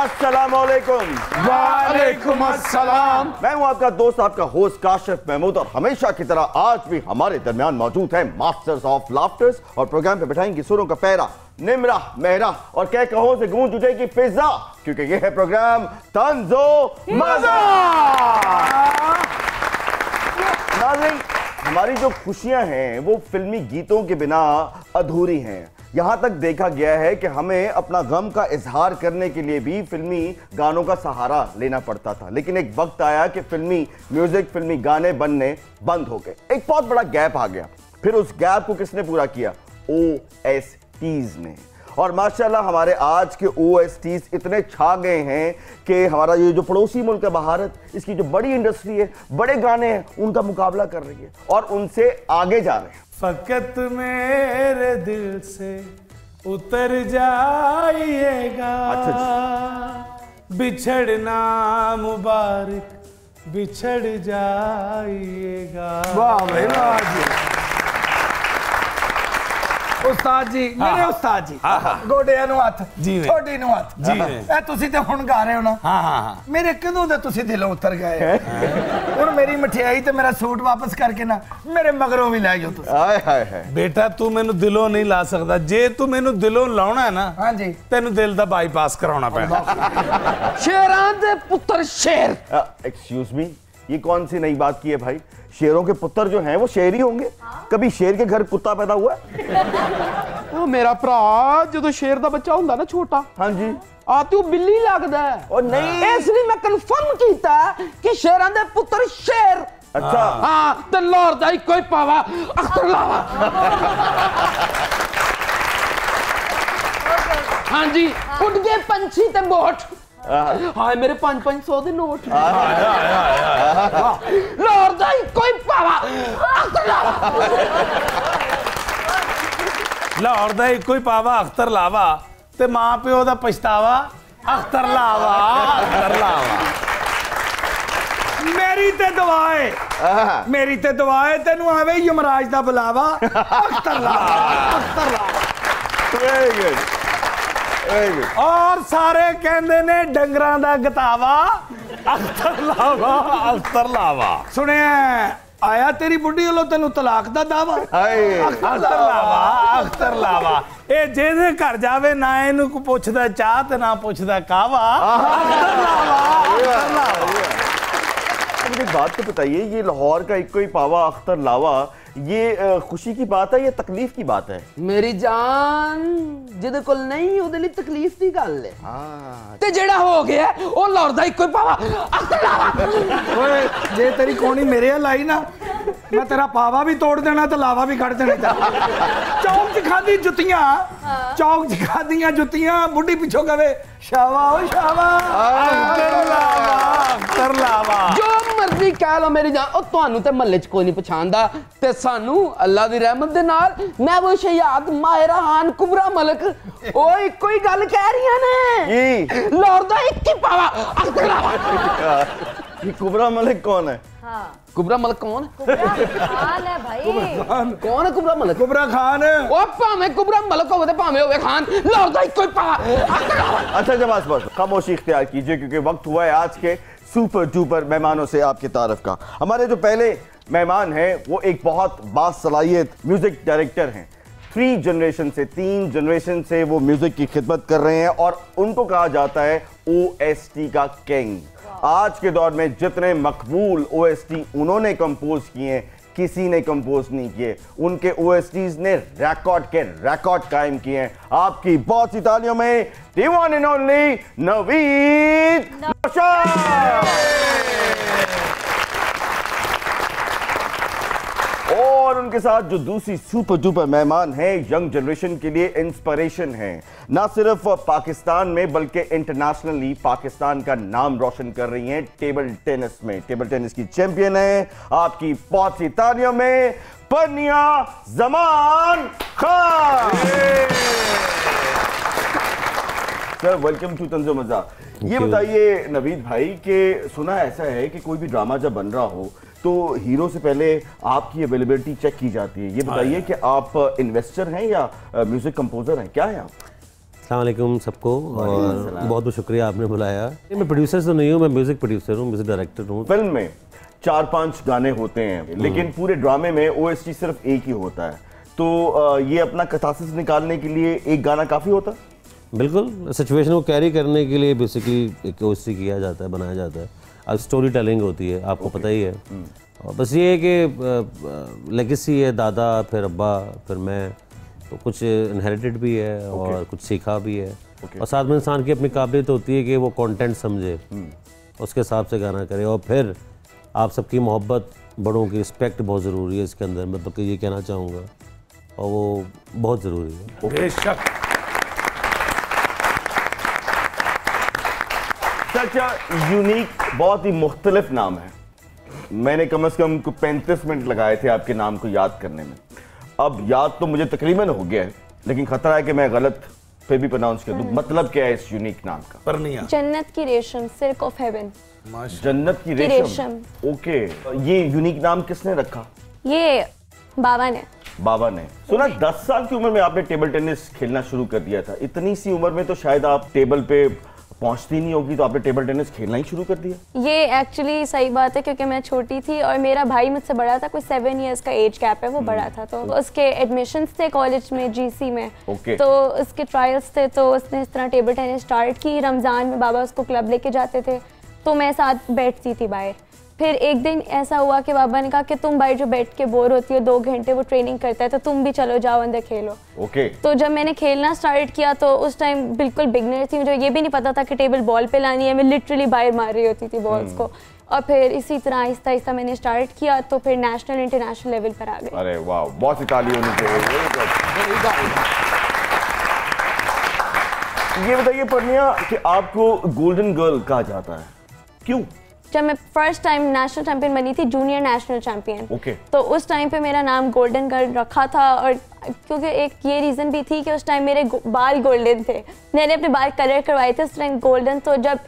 अस्सलामुअलैकुम। वालेकुम अस्सलाम। मैं हूं आपका दोस्त, आपका होस्ट काशिफ महमूद, और हमेशा की तरह आज भी हमारे दरमियान मौजूद है मास्टर्स ऑफ लाफ्टर्स, और प्रोग्राम पे बैठाएंगे सुरों का पैरा, निमरा मेहरा और कह कहो से गूंज उठेगी फिजा, क्योंकि ये है प्रोग्राम तंजो मजा। नाज़रीन, हमारी जो खुशियां हैं वो फिल्मी गीतों के बिना अधूरी हैं। यहां तक देखा गया है कि हमें अपना गम का इजहार करने के लिए भी फिल्मी गानों का सहारा लेना पड़ता था, लेकिन एक वक्त आया कि फिल्मी म्यूजिक, फिल्मी गाने बनने बंद हो गए। एक बहुत बड़ा गैप आ गया। फिर उस गैप को किसने पूरा किया? OSTs ने। और माशाल्लाह हमारे आज के OSTs इतने छा गए हैं कि हमारा ये जो पड़ोसी मुल्क है भारत, इसकी जो बड़ी इंडस्ट्री है, बड़े गाने हैं, उनका मुकाबला कर रही है और उनसे आगे जा रहे हैं। फकत मेरे दिल से उतर जाइएगा, बिछड़ना मुबारक बिछड़ जाइएगा। वाह भाई वाह जी। उस्ताद जी, मेरे उस्ताद जी, गोडियां नूं हत्थ, छोटी नूं हत्थ जी। ए तुसी ते हुण गा रहे हो ना? हां हां। मेरे कदों दे तुसी दिलों उतर गए। हुण मेरी मठियाई ते मेरा सूट वापस करके ना मेरे मगरों भी लै जाओ तुसी। हाय हाय हाय। बेटा तू मैनू दिलों नहीं ला सकदा। जे तू मैनू दिलों लाउणा है ना, हां जी, तेनू दिल दा बाईपास कराउणा पैना। शेरां दे पुत्र शेर। एक्सक्यूज मी, ये कौन सी नई बात की है भाई? शेरों के पुत्र जो हैं वो शेर ही होंगे। कभी शेर के घर कुत्ता पैदा हुआ है? ओ मेरा भरा जो शेर दा बच्चा हुंदा ना छोटा, हाँ जी, तू बिल्ली लगदा है। और नहीं, इसलिए मैं कंफर्म कीता कि शेरां दे पुत्र शेर। अच्छा हां, ते लाहौर दा कोई पावा अख्तर लावा। हाँ जी, उड़ गए पंछी ते बोट। हाय मेरे 500 दे नोट। लाहौर दा कोई पावा अख्तर लावा। लाहौर दा कोई पावा अख्तर लावा, ते मां प्यो दा पछतावा अख्तर लावा। अख्तर लावा। मेरी ते दुआ है, मेरी ते दुआ है तेनू आवे यमराज दा बुलावा अख्तर लावा। अख्तर लावा। Very good. और सारे कहंदे ने डंगरां दा गतावा अख्तर लावा। अख्तर लावा। सुनिया आया तेरी बुढ़ी वालों तेनू तलाक दा दावा अख्तर लावा। अख्तर लावा। ए जेदे घर जावे ना इनू को पुछदा चाह ते ना पुछदा कावा। अख्तर लावा। अख्तर लावा। मुझे बात तो बताइए, ये लाहौर का एक कोई पावा अख्तर लावा, ये खुशी की बात है या तकलीफ की बात है? मेरी जान जिदे कोल नहीं उदे लिए तकलीफ दी गल है। हाँ, ते जेड़ा हो गया ओ लाहौर दा कोई पावा अख्तर लावा। ओए जे तेरी कोनी मेरे हल आई ना, मैं तेरा पावा भी तोड़ देना ते लावा भी कट देना। चौक च खादी जुतियां, चौक च खादियां जुतियां, बुढ़ी पिछो कवे शावा ओ शावा। अख्तर लावा। अख्तर लावा। जो मर्जी कह लो मेरी जान, ओ तुहानू ते महल्ले च कोई नहीं पछाणदा, ते सानू अल्लाह दी रहमत दे नाल मैं वो शयाद माहिरा हान कुबरा मलक ओ इको ही गल कह रही ने। लाहौर दा एक ही पावा अख्तर लावा। ये कुबरा मलिक कौन है? हाँ। कुबरा मलक कौन? कुबरा खान है भाई। कौन है कुबरा मलक? कुबरा खान। ओ भावे कुबरा मलक होवे ते भावे होवे खान, लाहौर दा इको ही पावा अख्तर लावा। अच्छा जब बस खामोशी इख्तियार कीजिए, क्योंकि वक्त हुआ है आज के सुपर डुपर मेहमानों से आपकी तारीफ का। हमारे जो पहले मेहमान हैं वो एक बहुत बासलाहियत म्यूजिक डायरेक्टर हैं। 3 जनरेशन से वो म्यूजिक की खिदमत कर रहे हैं और उनको कहा जाता है OST का किंग। आज के दौर में जितने मकबूल OST उन्होंने कंपोज किए हैं, किसी ने कंपोज नहीं किए। उनके OSTs ने रिकॉर्ड के रिकॉर्ड कायम किए हैं। आपकी बहुत सी तालियों में the one and only Naveed Naushad. और उनके साथ जो दूसरी सुपर डुपर मेहमान हैं, यंग जनरेशन के लिए इंस्पिरेशन हैं। ना सिर्फ पाकिस्तान में बल्कि इंटरनेशनली पाकिस्तान का नाम रोशन कर रही हैं टेबल टेनिस में। टेबल टेनिस की चैंपियन है। आपकी बहुत सी तालियों में Paniya Zaman Khan. Sir welcome to तंजो मजा। ये बताइए नवीद भाई कि सुना ऐसा है कि कोई भी ड्रामा जब बन रहा हो तो हीरो से पहले आपकी अवेलेबिलिटी चेक की जाती है। ये बताइए कि आप इन्वेस्टर हैं या म्यूजिक कंपोजर हैं, क्या है आप? अस्सलाम वालेकुम सबको और बहुत बहुत शुक्रिया आपने बुलाया। मैं प्रोड्यूसर तो नहीं हूँ, मैं म्यूजिक प्रोड्यूसर हूँ, म्यूजिक डायरेक्टर हूँ। फिल्म में 4-5 गाने होते हैं लेकिन पूरे ड्रामे में ओएसटी सिर्फ एक ही होता है, तो ये अपना कथासिस निकालने के लिए एक गाना काफी होता है? बिल्कुल, सिचुएशन को कैरी करने के लिए बेसिकली एक ओएसटी किया जाता है, बनाया जाता है। अब स्टोरी टेलिंग होती है, आपको पता ही है। और बस ये है कि लेगेसी है, दादा फिर अब्बा फिर मैं, तो कुछ इनहेरिटेड भी है और कुछ सीखा भी है। और साथ में इंसान की अपनी काबिलियत होती है कि वो कंटेंट समझे, उसके हिसाब से गाना करे। और फिर आप सबकी मोहब्बत, बड़ों की रिस्पेक्ट बहुत ज़रूरी है इसके अंदर, मतलब कि ये कहना चाहूँगा, और वो बहुत ज़रूरी है। बेशक। सच यूनिक, बहुत ही मुख्तलिफ नाम है। मैंने कम से कम 35 मिनट लगाए थे आपके नाम को याद करने में। अब याद तो मुझे तकरीबन हो गया है, लेकिन खतरा है कि मैं गलत फिर भी प्रोनाउंस कर दूं। मतलब क्या है इस यूनिक नाम का? परनिया। जन्नत की रेशम, सिल्क ऑफ हेवन। जन्नत की रेशम। ओके, ये यूनिक नाम किसने रखा? ये बाबा ने। बाबा ने। सुना 10 साल की उम्र में आपने टेबल टेनिस खेलना शुरू कर दिया था। इतनी सी उम्र में तो शायद आप टेबल पे पहुंचती नहीं होगी, तो आपने टेबल टेनिस खेलना ही शुरू कर दिया? ये एक्चुअली सही बात है, क्योंकि मैं छोटी थी और मेरा भाई मुझसे बड़ा था, कोई 7 इयर्स का एज गैप है, वो बड़ा था। तो उसके एडमिशन्स थे कॉलेज में, जीसी में। तो उसके ट्रायल्स थे, तो उसने इस तरह टेबल टेनिस स्टार्ट की। रमज़ान में बाबा उसको क्लब लेके जाते थे, तो मैं साथ बैठती थी बाहर। फिर एक दिन ऐसा हुआ कि बाबा ने कहा कि तुम बाहर जो बैठ के बोर होती हो, 2 घंटे वो ट्रेनिंग करता है, तो तुम भी चलो, जाओ अंदर खेलो। तो जब मैंने खेलना स्टार्ट किया तो उस टाइम बिल्कुल बिगनर थी, मुझे ये भी नहीं पता था कि टेबल बॉल पे लानी है। मैं लिटरली बाहर मार रही होती थी बॉल्स को। और फिर इसी तरह आहिस्ता आहिस्ता मैंने स्टार्ट किया, तो फिर नेशनल इंटरनेशनल लेवल पर आ गए। अरे वाह, बहुत सी ताली होनी चाहिए। ये बताइए परनिया कि आपको गोल्डन गर्ल कहा जाता है, क्यों? जब मैं फर्स्ट टाइम नेशनल चैंपियन बनी थी, जूनियर नेशनल चैंपियन, तो उस टाइम पे मेरा नाम गोल्डन गर्ल रखा था। और क्योंकि एक ये रीज़न भी थी कि उस टाइम मेरे बाल गोल्डन थे, मैंने अपने बाल कलर करवाए थे उस टाइम गोल्डन। तो जब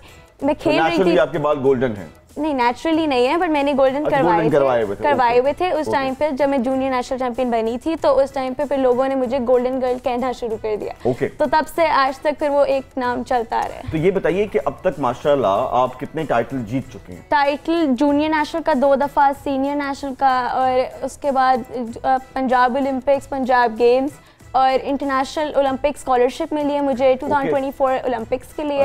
मैं खेल रही थी, आपके बाल गोल्डन हैं? नहीं, नेचुरली नहीं है, बट मैंने गोल्डन करवाए हुए थे उस टाइम पे जब मैं जूनियर नेशनल चैंपियन बनी थी। तो उस टाइम पे फिर लोगों ने मुझे गोल्डन गर्ल कहना शुरू कर दिया। तो तब से आज तक फिर वो एक नाम चलता रहा है। तो ये बताइए कि अब तक माशाल्लाह आप कितने टाइटल जीत चुके हैं? टाइटल जूनियर नेशनल का 2 दफ़ा, सीनियर नेशनल का, और उसके बाद पंजाब ओलंपिक्स, पंजाब गेम्स और इंटरनेशनल ओलंपिक स्कॉलरशिप मिली है मुझे 2024 ओलंपिक्स के लिए।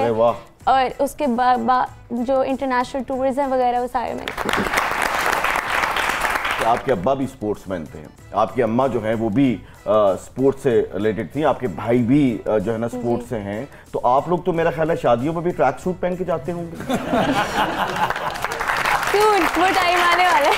और उसके बाद जो इंटरनेशनल टूर्स हैं वगैरह, वो सारे मैंने। तो आपके अब्बा भी स्पोर्ट्समैन थे, आपकी अम्मा जो है वो भी स्पोर्ट्स से रिलेटेड थी, आपके भाई भी जो है ना स्पोर्ट्स से हैं। तो आप लोग तो मेरा ख्याल है शादियों में भी ट्रैक सूट पहन के जाते होंगे। क्यों, वो टाइम आने वाला है।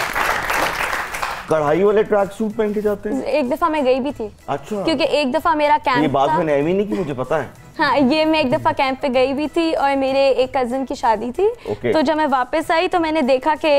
कढ़ाई वाले ट्रैक सूट पहन के जाते हैं? एक दफा मैं गई भी थी। अच्छा। क्योंकि एक दफा मेरा कैंप ये बात मैंने एवी नहीं की, मुझे पता है। हाँ, ये मैं एक दफा कैंप पे गई भी थी और मेरे एक कजन की शादी थी। तो जब मैं वापस आई तो मैंने देखा कि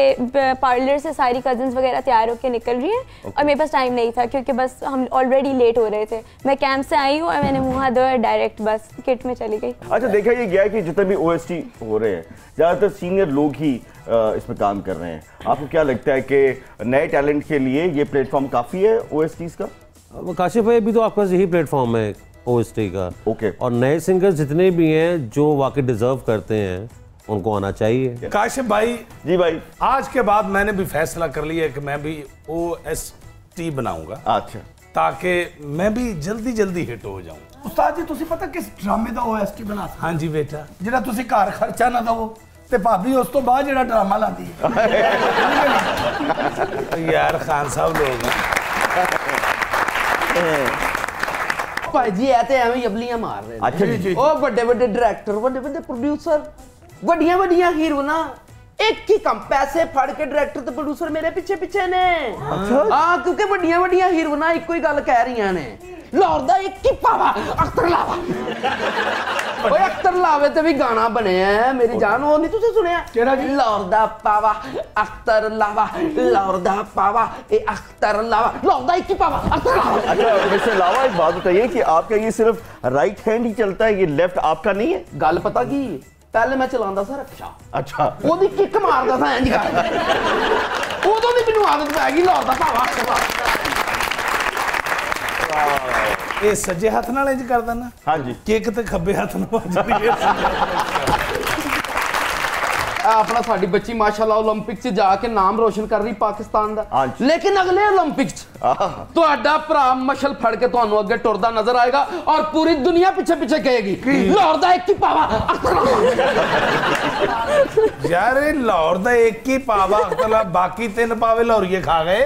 पार्लर से सारी कजन्स वगैरह तैयार होकर निकल रही हैं और मेरे पास टाइम नहीं था, क्योंकि बस हम ऑलरेडी लेट हो रहे थे। मैं कैंप से आई हूँ और मैंने मुँह हाथ धोया, डायरेक्ट बस किट में चली गई। अच्छा, देखा ये गया कि जितने भी OST हो रहे हैं ज़्यादातर सीनियर लोग ही इसमें काम कर रहे हैं। आपको क्या लगता है कि नए टैलेंट के लिए ये प्लेटफॉर्म काफ़ी है OSTs का? काशिफ भाई, अभी तो आपका यही प्लेटफॉर्म है OST का। और नए सिंगर्स जितने भी हैं जो वाकई डिजर्व करते हैं, उनको आना चाहिए। काशिफ भाई। जी भाई। आज के बाद मैंने भी फैसला कर लिया कि मैं भी OST बनाऊंगा। अच्छा। ताकि मैं भी जल्दी जल्दी हिट हो जाऊं। उस्ताद जी, तुसी पता किस ड्रामे दा OST बना? हाँ जी बेटा। ਜਿਹੜਾ ਤੁਸੀਂ ਘਰ ਖਰਚਾ ਨਾ ਦਵੋ ਤੇ ਭਾਬੀ ਉਸ ਤੋਂ ਬਾਅਦ ਜਿਹੜਾ ਡਰਾਮਾ ਲਾਦੀ ਹੈ। यार खान साहब लोग ਭਾਈ ਜੀ ਇਹ ਤੇ ਐਵੇਂ ਹੀ ਅਬਲੀਆਂ ਮਾਰ ਰਹੇ ਨੇ। ਅੱਛਾ ਜੀ। ਉਹ ਵੱਡੇ ਵੱਡੇ ਡਾਇਰੈਕਟਰ, ਵੱਡੇ ਵੱਡੇ ਪ੍ਰੋਡਿਊਸਰ, ਵੱਡੀਆਂ ਵੱਡੀਆਂ ਹੀਰੋਇਨਾਂ, ਇੱਕ ਹੀ ਕੰਮ, ਪੈਸੇ ਫੜ ਕੇ ਡਾਇਰੈਕਟਰ ਤੇ ਪ੍ਰੋਡਿਊਸਰ ਮੇਰੇ ਪਿੱਛੇ ਪਿੱਛੇ ਨੇ। ਹਾਂ, ਕਿਉਂਕਿ ਵੱਡੀਆਂ ਵੱਡੀਆਂ ਹੀਰੋਇਨਾਂ ਇੱਕੋ ਹੀ ਗੱਲ ਕਹਿ ਰਹੀਆਂ ਨੇ, ਲਾਹੌਰ ਦਾ ਇੱਕ ਹੀ ਪਾਵਾ ਅਖਤਰ ਲਾਵਾ। ਓਏ ਅਖਤਰ ਲਾਵੇ ਤੇ ਵੀ ਗਾਣਾ ਬਣਿਆ ਹੈ ਮੇਰੀ ਜਾਨ, ਉਹ ਨਹੀਂ ਤੁਸੀਂ ਸੁਣਿਆ? ਕਿਹੜਾ ਜੀ? ਲਾਹੌਰ ਦਾ ਪਾਵਾ ਅਖਤਰ ਲਾਵਾ, ਲਾਹੌਰ ਦਾ ਪਾਵਾ ਇਹ ਅਖਤਰ ਲਾਵਾ, ਲਾਹੌਰ ਦਾ ਇੱਕ ਹੀ पावा अख्तर लावा। अच्छा मिस्टर लावा, एक बात बताइए कि आपका ये सिर्फ राइट हैंड ही चलता है, ये लेफ्ट आपका नहीं है? गल पता की पहले मैं चलांदा सा रक्षा। अच्छा। ओदी किक मारदा सा इंज कर, उदों दी मैनूं आदत पै गई लाहौर दा पावा। ਇਹ ਸੱਜੇ ਹੱਥ ਨਾਲ ਇੰਜ ਕਰਦਾ ਨਾ ਹਾਂਜੀ ਕਿੱਕ ਤੇ ਖੱਬੇ ਹੱਥ ਨਾਲ ਵੱਜਦੀ ਹੈ ਆਪਣਾ ਸਾਡੀ ਬੱਚੀ ਮਾਸ਼ਾਅੱਲਾ 올림픽 'ਚ ਜਾ ਕੇ ਨਾਮ ਰੋਸ਼ਨ ਕਰ ਰਹੀ ਪਾਕਿਸਤਾਨ ਦਾ ਲੇਕਿਨ ਅਗਲੇ 올림픽 'ਚ ਤੁਹਾਡਾ ਭਰਾ ਮਸ਼ਲ ਫੜ ਕੇ ਤੁਹਾਨੂੰ ਅੱਗੇ ਟੁਰਦਾ ਨਜ਼ਰ ਆਏਗਾ ਔਰ ਪੂਰੀ ਦੁਨੀਆ ਪਿੱਛੇ ਪਿੱਛੇ ਕਹੇਗੀ ਲਾਹੌਰ ਦਾ ਇੱਕ ਹੀ ਪਾਵਾ ਯਾਰ ਇਹ ਲਾਹੌਰ ਦਾ ਇੱਕ ਹੀ ਪਾਵਾ ਅਖਤਲਾ ਬਾਕੀ 3 ਪਾਵੇ ਲਾਹੌਰੀਏ ਖਾ ਗਏ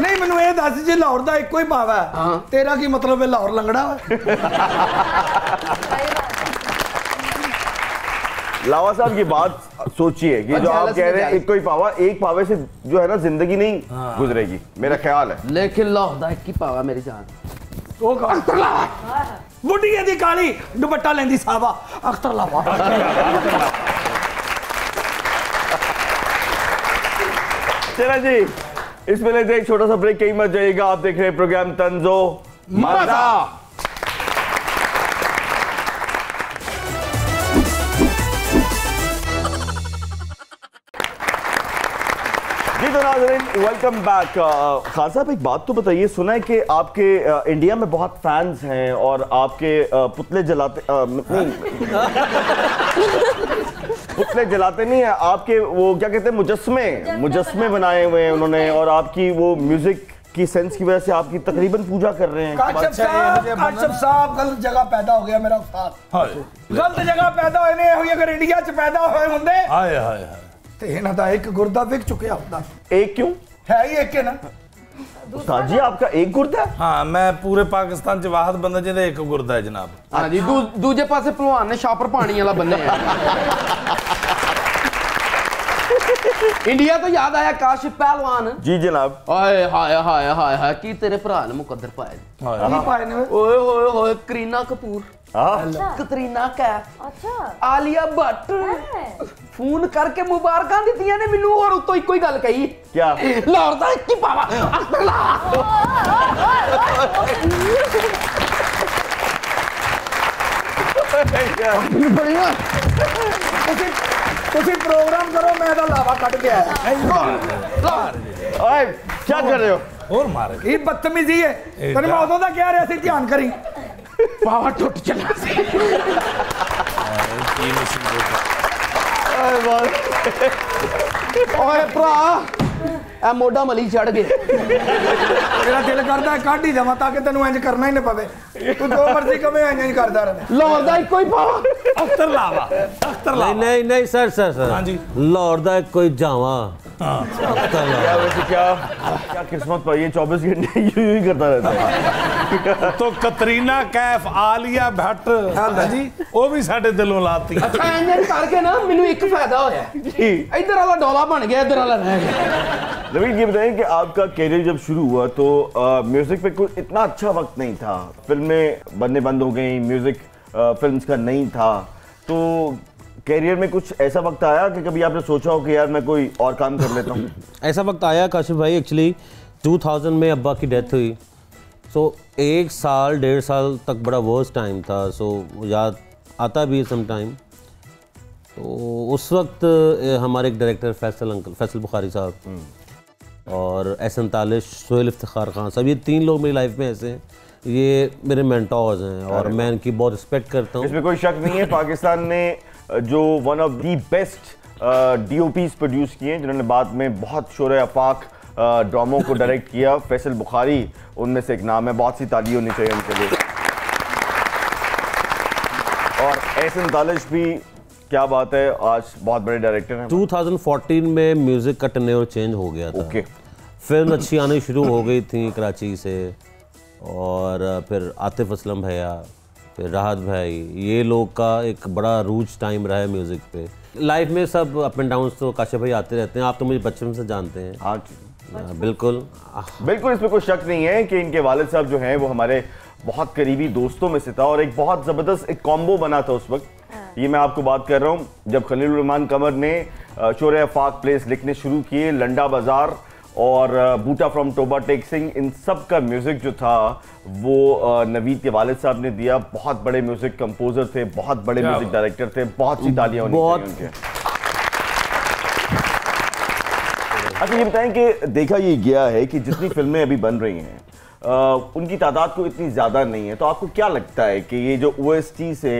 ਨਹੀਂ ਮੈਨੂੰ ਇਹ ਦੱਸ ਜੇ ਲਾਹੌਰ ਦਾ ਇੱਕੋ ਹੀ ਪਾਵਾ ਹੈ ਤੇਰਾ ਕੀ ਮਤਲਬ ਹੈ ਲਾਹੌਰ ਲੰਗੜਾ ਵਾ लावा साहब ये बात सोचिए कि जो आप कह रहे हैं एक कोई पावा, एक पावे से जो है ना जिंदगी नहीं गुजरेगी, मेरा ख्याल है। लेकिन लाहौर दा एक ही पावा मेरी जान वो कौन? बुढ़िया दी काली दुपट्टा लेंदी साहबा अख्तर लावा। चला जी इस वेले से एक छोटा सा ब्रेक, कहीं मत जाइएगा। आप देख रहे हैं प्रोग्राम तंजो मजा। तो नाज़रीन वेलकम बैक। खान साहब एक बात तो बताइए, सुना है कि आपके इंडिया में बहुत फैंस हैं और आपके पुतले जलाते नहीं पुतले जलाते नहीं है, आपके वो क्या कहते हैं मुजस्मे बनाए हुए हैं उन्होंने, और आपकी वो म्यूजिक की सेंस की वजह से आपकी तकरीबन पूजा कर रहे हैं। काशिफ साहब गलत जगह पैदा हो गया मेरा उस्ताद, गलत जगह पैदा होए ने। अगर इंडिया च पैदा होए हुंदे हाय हाय हाय ते इन्हां दा एक गुर्दा विक चुकिया हुंदा। एक क्यों है ही एक है ना उस्ताद जी, आपका एक गुर्दा है? हाँ, मैं पूरे पाकिस्तान च वाहद बंदा जिहदा एक गुर्दा है जनाब। हाँ जी, दूजे पासे पहलवान ने छापर पानी वाला बंदा है। इंडिया तो याद आया काशिफ पहलवान जी जनाब। हाय हाय हाय हाय हाय की तेरे भरा ने मुकद्दर पाए ओए होए होए करीना कपूर, कतरीना कैफ, अच्छा आलिया भट्ट फोन करके मुबारकां दित्तियां ने मैनू और उत्तों इक्को ही गल कही, क्या लाहौर दा एक ही पावा। तुसी प्रोग्राम करो, मैं दा लावा कट के आया। ओए क्या कर रहे हो? और मारे ये बदतमीजी है। तेरे मैं उदों दा कह रहा सी ध्यान करी, पावा टुट चला सी। ओए भरा ए मोढा मली चढ़ गए। तेरा दिल करदा है काट ही जावां ताकि तेनू इंज करना ही ना पवे। तू जो मर्जी कमे इंज ही करदा रहे। लाहौर दा एक कोई पावा अख्तर लावा, अख्तर लावा। नहीं नहीं सर सर सर हाँ जी, लाहौर दा एक कोई जावा। क्या वैसे क्या किस्मत पर ये 24 घंटे यूं ही करता रहता है। तो कतरीना कैफ, आलिया भट्ट जी वो भी साडे दिलों लाती। अच्छा इंज करके ना मैनू एक फायदा होया, इधर वाला डोला बन गया, इधर वाला रह गया। नवीन ये बताएं कि आपका कैरियर जब शुरू हुआ तो म्यूजिक पे कोई इतना अच्छा वक्त नहीं था, फिल्में बनने बंद हो गई, म्यूजिक फिल्म्स का नहीं था, तो कैरियर में कुछ ऐसा वक्त आया कि कभी आपने सोचा हो कि यार मैं कोई और काम कर लेता हूँ? ऐसा वक्त आया काशिफ भाई, एक्चुअली 2000 में अब्बा की डेथ हुई, सो 1 साल 1.5 साल तक बड़ा वर्स्ट टाइम था। सो याद आता भी सम टाइम। तो उस वक्त हमारे एक डायरेक्टर फैसल बुखारी साहब और एहसन तालिश, सोहेल इफ्तिखार खान साहब, ये 3 लोग मेरी लाइफ में ऐसे हैं, ये मेरे मेंटोर्स हैं और मैं इनकी बहुत रिस्पेक्ट करता हूँ। इसमें कोई शक नहीं है। पाकिस्तान ने जो one of the best DOPs produce किए, जिन्होंने बाद में बहुत शोर आफाक ड्रामों को डायरेक्ट किया, फैसल बुखारी उनमें से एक नाम है। बहुत सी ताली होनी चाहिए उनके लिए। और एहसन तालिश भी, क्या बात है, आज बहुत बड़े डायरेक्टर हैं। 2014 में म्यूज़िक का टर्नओवर चेंज हो गया था। फिल्म अच्छी आनी शुरू हो गई थी कराची से, और फिर आतिफ असलम भैया, फिर राहत भाई, ये लोग का एक बड़ा रूज टाइम रहा है म्यूज़िक पे। लाइफ में सब अप एंड डाउन तो काशिफ भाई आते रहते हैं, आप तो मुझे बचपन से जानते हैं। हाँ बिल्कुल बिल्कुल, इसमें कोई शक नहीं है कि इनके वालिद साहब जो हैं वो हमारे बहुत करीबी दोस्तों में से था, और एक बहुत ज़बरदस्त एक कॉम्बो बना था उस वक्त। ये मैं आपको बात कर रहा हूँ जब खलील रहमान कमर ने शोर आफाक प्लेस लिखने शुरू किए, लंडा बाजार और बूटा फ्रॉम टोबा टेक सिंह, इन सब का म्यूज़िक जो था वो नवीद के वालिद साहब ने दिया। बहुत बड़े म्यूज़िक कंपोजर थे, बहुत बड़े म्यूज़िक डायरेक्टर थे, बहुत सी तालियां होनी चाहिए उनके। अच्छा ये बताएं कि देखा ये गया है कि जितनी फिल्में अभी बन रही हैं उनकी तादाद को इतनी ज़्यादा नहीं है, तो आपको क्या लगता है कि ये जो OST से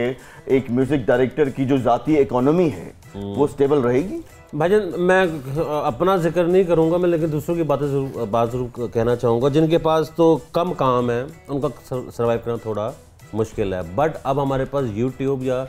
एक म्यूजिक डायरेक्टर की जो ज़ाती इकोनॉमी है वो स्टेबल रहेगी? भाईजान मैं अपना जिक्र नहीं करूंगा मैं, लेकिन दूसरों की बात जरूर कहना चाहूँगा। जिनके पास तो कम काम है उनका सर्वाइव करना थोड़ा मुश्किल है, बट अब हमारे पास यूट्यूब या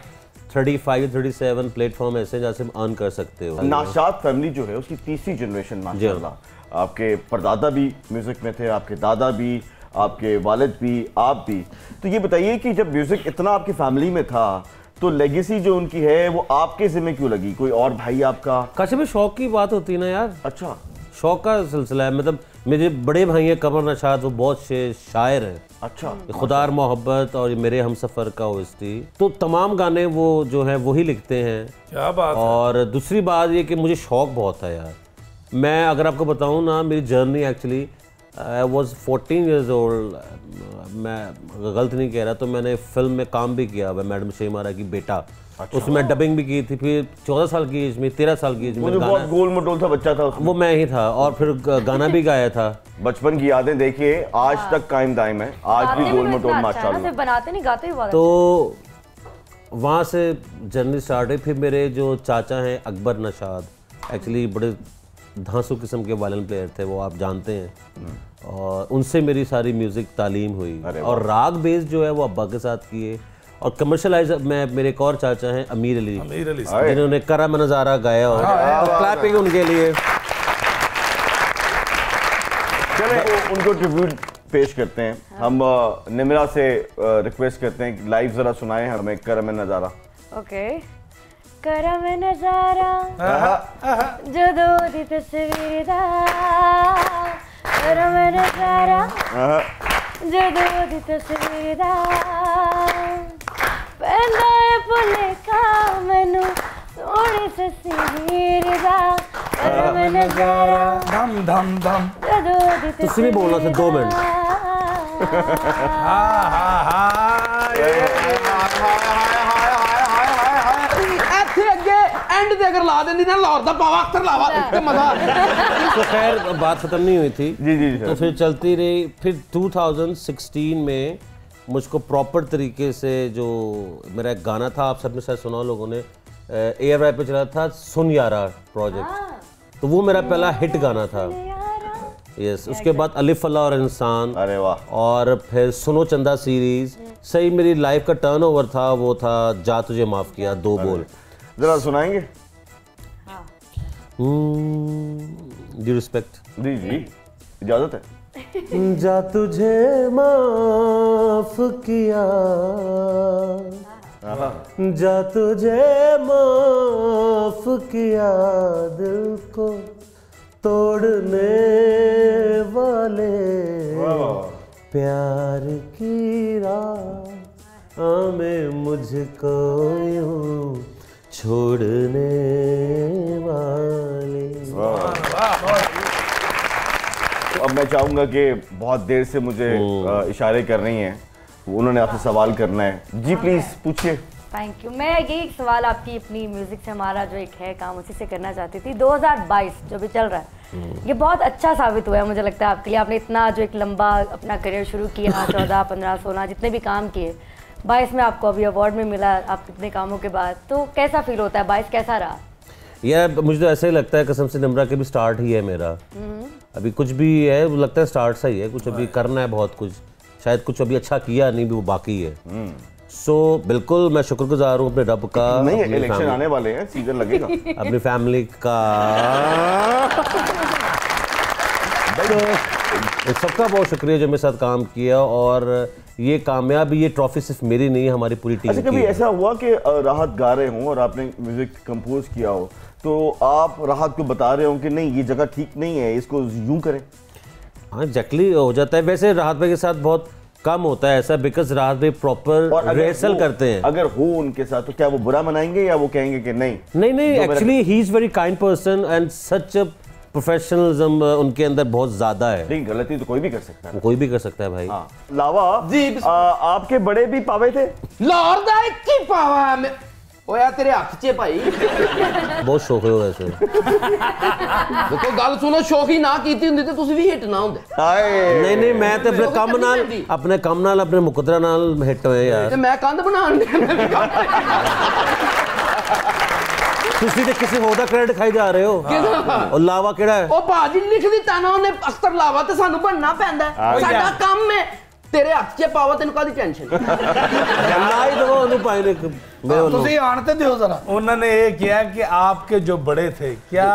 35 37 प्लेटफॉर्म ऐसे जहाँ से हम अर्न कर सकते हो। नाशाद फैमिली जो है उसकी तीसरी जनरेशन माशाल्लाह, आपके परदादा भी म्यूजिक में थे, आपके दादा भी, आपके वालिद भी, आप भी। तो ये बताइए कि जब म्यूजिक इतना आपकी फैमिली में था तो लेगेसी जो उनकी है वो आपके जिम्मे क्यों लगी? कोई और भाई आपका? कैसे भी शौक की बात होती है ना यार। अच्छा, शौक का सिलसिला है। मतलब मेरे बड़े भाई हैं कमर नशाद, वो बहुत शायर है। अच्छा, खुदार मोहब्बत और मेरे हमसफर का OST, तो तमाम गाने वो जो है वही लिखते हैं। क्या बात और दूसरी बात ये कि मुझे शौक बहुत था यार। मैं अगर आपको बताऊं ना, मेरी journey actually I was 14 years old, मैं गलत नहीं कह रहा, तो मैंने फिल्म में काम भी किया हुआ मैडम शेमारा की बेटा। अच्छा। उसमें डबिंग भी की थी। फिर 14 साल की एज में, 13 साल की एज में बहुत गोल मटोल था बच्चा था उसमें। वो मैं ही था, और फिर गाना भी गाया था। बचपन की यादें देखिए आज तक कायम दायम है, आज भी गोल मटोल माशाल्लाह। बनाते नहीं गाते भी। तो वहाँ से जर्नी स्टार्ट हुई। फिर मेरे जो चाचा हैं अकबर नशाद, एक्चुअली बड़े धांसू किस्म के वायलिन प्लेयर थे, वो आप जानते हैं, और उनसे मेरी सारी म्यूज़िक तालीम हुई। और राग बेस जो है वो अब्बा के साथ किए, और कमर्शलाइज मैं मेरे एक और चाचा हैं अमीर अली जिन्होंने करम नज़ारा गाया, और क्लैपिंग उनके लिए। चले उनको ट्रिब्यूट पेश करते हैं। हम निमरा से रिक्वेस्ट करते हैं लाइव जरा सुनाएं हमें करम नज़ारा। ओके। करम नज़ारा जदों दी तस्वीर दा, करम नज़ारा जदों दी तस्वीर दा, पैंदा है भुलेखा मैनू सोहणी सस्सी हीर दा, करम नज़ारा धम धम धम जदों दी तस्वीर दा। तुसी भी बोलना थे 2 मिनट। एंड ते अगर ला देंदी ना लाहौर दा पावा अख्तर लावा ते मजा। तो खैर बात खत्म नहीं हुई थी। जी तो फिर चलती रही। फिर 2016 में मुझको प्रॉपर तरीके से, जो मेरा एक गाना था, आप सबने शायद सुना लोगों ने, AFI पे चला था, सुन यारा प्रोजेक्ट, तो वो मेरा पहला हिट गाना था। यस, उसके बाद अलिफ अल्लाह और इंसान, अरे वाह, और फिर सुनो चंदा सीरीज। सही मेरी लाइफ का टर्नओवर था, वो था जा तुझे माफ किया, 2 बोल। जरा सुनाएंगे? Due respect. जी इजाजत है। जा तुझे माफ किया, जा तुझे माफ किया, दिल को तोड़ने वाले प्यार की राह में मुझको यूं छोड़ने वाले। अब मैं चाहूंगा कि बहुत देर से मुझे इशारे कर रही हैं, उन्होंने आपसे सवाल करना है। जी प्लीज पूछिए। Thank you. मैं ये एक सवाल आपकी अपनी म्यूजिक से, हमारा जो एक है काम उसी से करना चाहती थी। 2022 जो भी चल रहा है, ये बहुत अच्छा साबित हुआ है मुझे लगता है आपके लिए। आपने इतना जो एक लंबा अपना करियर शुरू किया, 14, 15, 16 जितने भी काम किए, 22 में आपको अभी अवार्ड में मिला आप इतने कामों के बाद, तो कैसा फील होता है? 22 कैसा रहा? यार मुझे तो ऐसा ही लगता है कसम से, निमरा के भी स्टार्ट ही है मेरा। अभी कुछ भी है, वो लगता है स्टार्ट सा ही है, कुछ अभी करना है बहुत कुछ, शायद कुछ अभी अच्छा किया नहीं भी, वो बाकी है। सो बिल्कुल मैं शुक्रगुजार हूँ अपने रब का। नहीं, इलेक्शन आने वाले हैं, सीजन लगेगा। अपनी फैमिली का सबका बहुत शुक्रिया जो मेरे साथ काम किया, और ये कामयाबी, ये ट्रॉफी सिर्फ मेरी नहीं है, हमारी पूरी टीम की। अच्छा, कभी ऐसा हुआ कि राहत गा रहे हों और आपने म्यूजिक कंपोज किया हो, तो आप राहत को बता रहे हो कि नहीं ये जगह ठीक नहीं है, इसको यूं करें? हाँ एग्जैक्टली हो जाता है। वैसे राहत भाई के साथ बहुत कम होता है ऐसा, बिकॉज राहत भाई प्रॉपर रिहर्सल करते हैं। अगर हो उनके साथ तो क्या वो बुरा मनाएंगे या वो कहेंगे कि नहीं? नहीं, actually he is very kind person and such professionalism उनके अंदर बहुत ज्यादा है। नहीं, गलती तो कोई भी कर सकता है। कोई भी कर सकता है भाई। लावा जी, आपके बड़े भी पावे थे? लाहौर दा एक ही पावा है। ਓਏ ਆ ਤੇਰੇ ਹੱਥ 'ਚ ਭਾਈ बहुत शौक है वैसे। ਦੇਖੋ ਗੱਲ ਸੁਣੋ ਸ਼ੌਕੀ ਨਾ ਕੀਤੀ ਹੁੰਦੀ ਤੇ ਤੁਸੀਂ ਵੀ ਹਿੱਟ ਨਾ ਹੁੰਦੇ नहीं नहीं मैं तो अपने काम नाल अपने मुकदरा नाल हिट होए यार ਤੇ ਮੈਂ ਕੰਧ ਬਣਾਉਣ ਦੇ ਤੁਸੀਂ ਤੇ ਕਿਸੇ ਹੋਰ ਦਾ ਕ੍ਰੈਡਿਟ ਖਾਈ ਜਾ ਰਹੇ ਹੋ ਉਹ ਲਾਵਾ ਕਿਹੜਾ ਹੈ ਉਹ ਭਾਜੀ ਲਿਖ ਦਿੱਤਾ ਨਾ ਉਹਨੇ ਅਖਤਰ ਲਾਵਾ ਤੇ ਸਾਨੂੰ ਬਣਨਾ ਪੈਂਦਾ ਸਾਡਾ ਕੰਮ ਹੈ तेरे हाथ च पावा तेन कादी टेंशन ਤੁਸੀਂ ਆਣ ਤੇ ਦਿਓ ਜ਼ਰਾ उन्होंने ये किया कि आपके जो बड़े थे क्या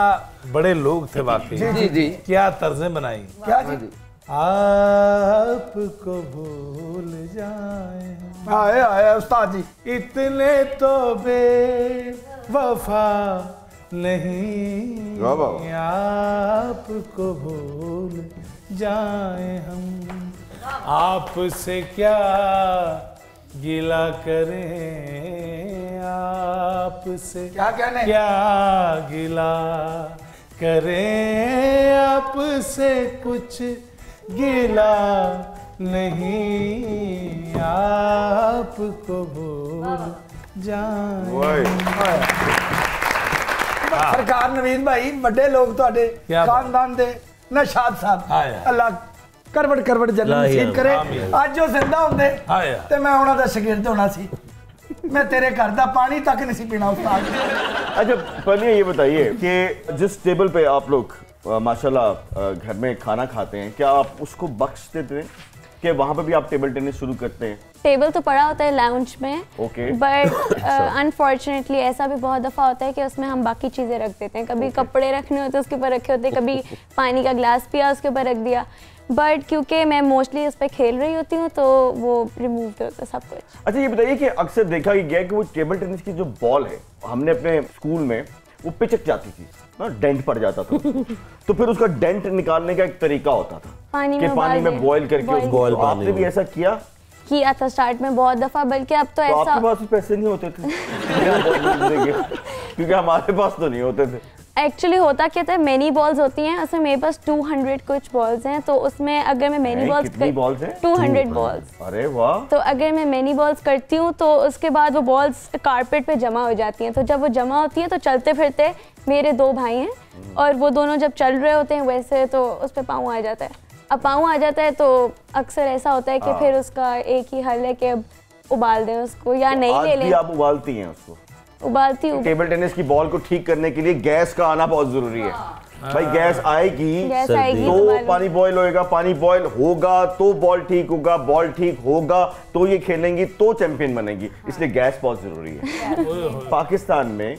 बड़े लोग थे वाकई जी जी क्या तर्जें बनाई क्या जी आपको भूल जाए आए आए उस्ताद जी इतने तो बेवफा नहीं आपको भूल जाए हम आपसे क्या गिला करें आपसे क्या कहने क्या गिला करें आपसे कुछ गिला नहीं आपको भूल जाए सरकार नवीन भाई बड़े लोग ਤੁਹਾਡੇ ਖਾਨਦਾਨ ਦੇ ਨਸ਼ਾਦ ਸਾਹਿਬ ਅੱਲਾਹ ਕਰਵਟ ਕਰਵਟ ਜੰਨਤ ਨਸੀਬ ਕਰੇ ਅੱਜ ਉਹ ਜ਼ਿੰਦਾ ਹੁੰਦੇ ਤੇ ਮੈਂ ਉਹਨਾਂ ਦਾ ਸ਼ਾਗਿਰਦ ਹੋਣਾ ਸੀ मैं तेरे घर का पानी तक नहीं पीना उस्ताद। अच्छा पहले ये बताइए कि जिस टेबल पे आप लोग माशाल्लाह घर में खाना खाते हैं क्या आप उसको बख्श देते हैं कि वहाँ पे भी आप टेबल टेनिस शुरू करते हैं? टेबल तो पड़ा होता है लाउंज में ओके बट अनफॉर्चुनेटली ऐसा भी बहुत दफ़ा होता है कि उसमें हम बाकी चीज़ें रख देते हैं कभी कपड़े रखने होते हैं उसके ऊपर रखे होते हैं कभी पानी का गिलास पिया उसके ऊपर रख दिया बट क्योंकि मैं मोस्टली इस पर खेल रही होती हूँ तो वो रिमूव होता है सब कुछ। अच्छा ये बताइए कि अक्सर देखा गया कि वो टेबल टेनिस की जो बॉल है हमने अपने स्कूल में वो पिचक जाती थी ना डेंट पड़ जाता था तो फिर उसका डेंट निकालने का एक तरीका होता था पानी में बॉईल करके उसको आपने भी ऐसा किया था स्टार्ट में बहुत दफा बल्कि अब तो ऐसा आपके पास पैसे नहीं होते थे क्योंकि हमारे पास तो नहीं होते थे। एक्चुअली होता क्या था मैनी बॉल्स होती हैं उसमें मेरे पास 200 कुछ बॉल्स हैं तो उसमें अगर मैं मैनी बॉल्स कितनी बॉल्स हैं 200 बॉल्स। अरे वाह। तो अगर मैं मैनी बॉल्स करती हूँ तो उसके बाद वो बॉल्स कारपेट पे जमा हो जाती हैं तो जब वो जमा होती हैं तो चलते फिरते मेरे 2 भाई हैं और वो दोनों जब चल रहे होते हैं वैसे तो उस पर पाँव आ जाता है अब पाँव आ जाता है तो अक्सर ऐसा होता है कि फिर उसका एक ही हल है कि अब उबाल दें उसको या नहीं ले लें। आप उबालती हैं उसको? उबालती हूँ। टेबल टेनिस की बॉल को ठीक करने के लिए गैस का आना बहुत जरूरी है भाई गैस आएगी तो पानी बॉईल होएगा पानी बॉईल होगा तो बॉल ठीक होगा बॉल ठीक होगा तो ये खेलेंगी तो चैंपियन बनेगी इसलिए गैस बहुत जरूरी है। पाकिस्तान में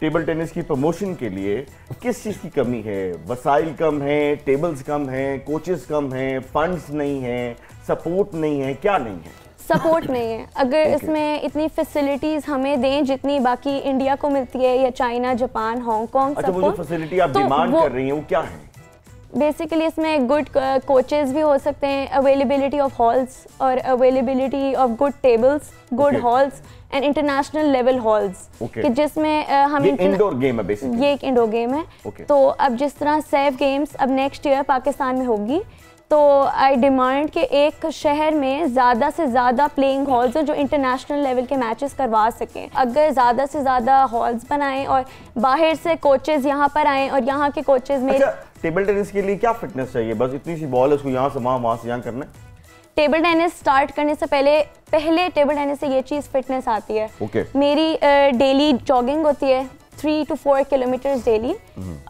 टेबल टेनिस की प्रमोशन के लिए किस चीज़ की कमी है? वसाइल कम है, टेबल्स कम है, कोचेस कम है, फंड्स नहीं है, सपोर्ट नहीं है, क्या नहीं है? सपोर्ट नहीं है अगर इसमें इतनी फैसिलिटीज हमें दें जितनी बाकी इंडिया को मिलती है या चाइना जापान हांगकांग अच्छा वो जो फैसिलिटी आप डिमांड कर रही हैं वो क्या है? बेसिकली इसमें गुड कोचेस भी हो सकते हैं अवेलेबिलिटी ऑफ हॉल्स और availability of good tables good halls and international level halls कि जिसमें हम इंडोर गेम है बेसिकली ये एक इंडोर गेम है तो अब जिस तरह सेफ गेम्स अब नेक्स्ट ईयर पाकिस्तान में होगी तो आई डिमांड के एक शहर में ज़्यादा से ज़्यादा प्लेइंग हॉल्स हैं जो इंटरनेशनल लेवल के मैचेस करवा सकें। अगर ज़्यादा से ज़्यादा हॉल्स बनाएं और बाहर से कोचेस यहाँ पर आएं और यहाँ के कोचेस मेरे टेबल टेनिस के लिए क्या फिटनेस चाहिए? बस इतनी सी बॉल है उसको यहाँ से वहाँ से यहाँ करना है? टेबल टेनिस स्टार्ट करने से पहले टेबल टेनिस से ये चीज़ फिटनेस आती है मेरी डेली जॉगिंग होती है 3 to 4 किलोमीटर्स डेली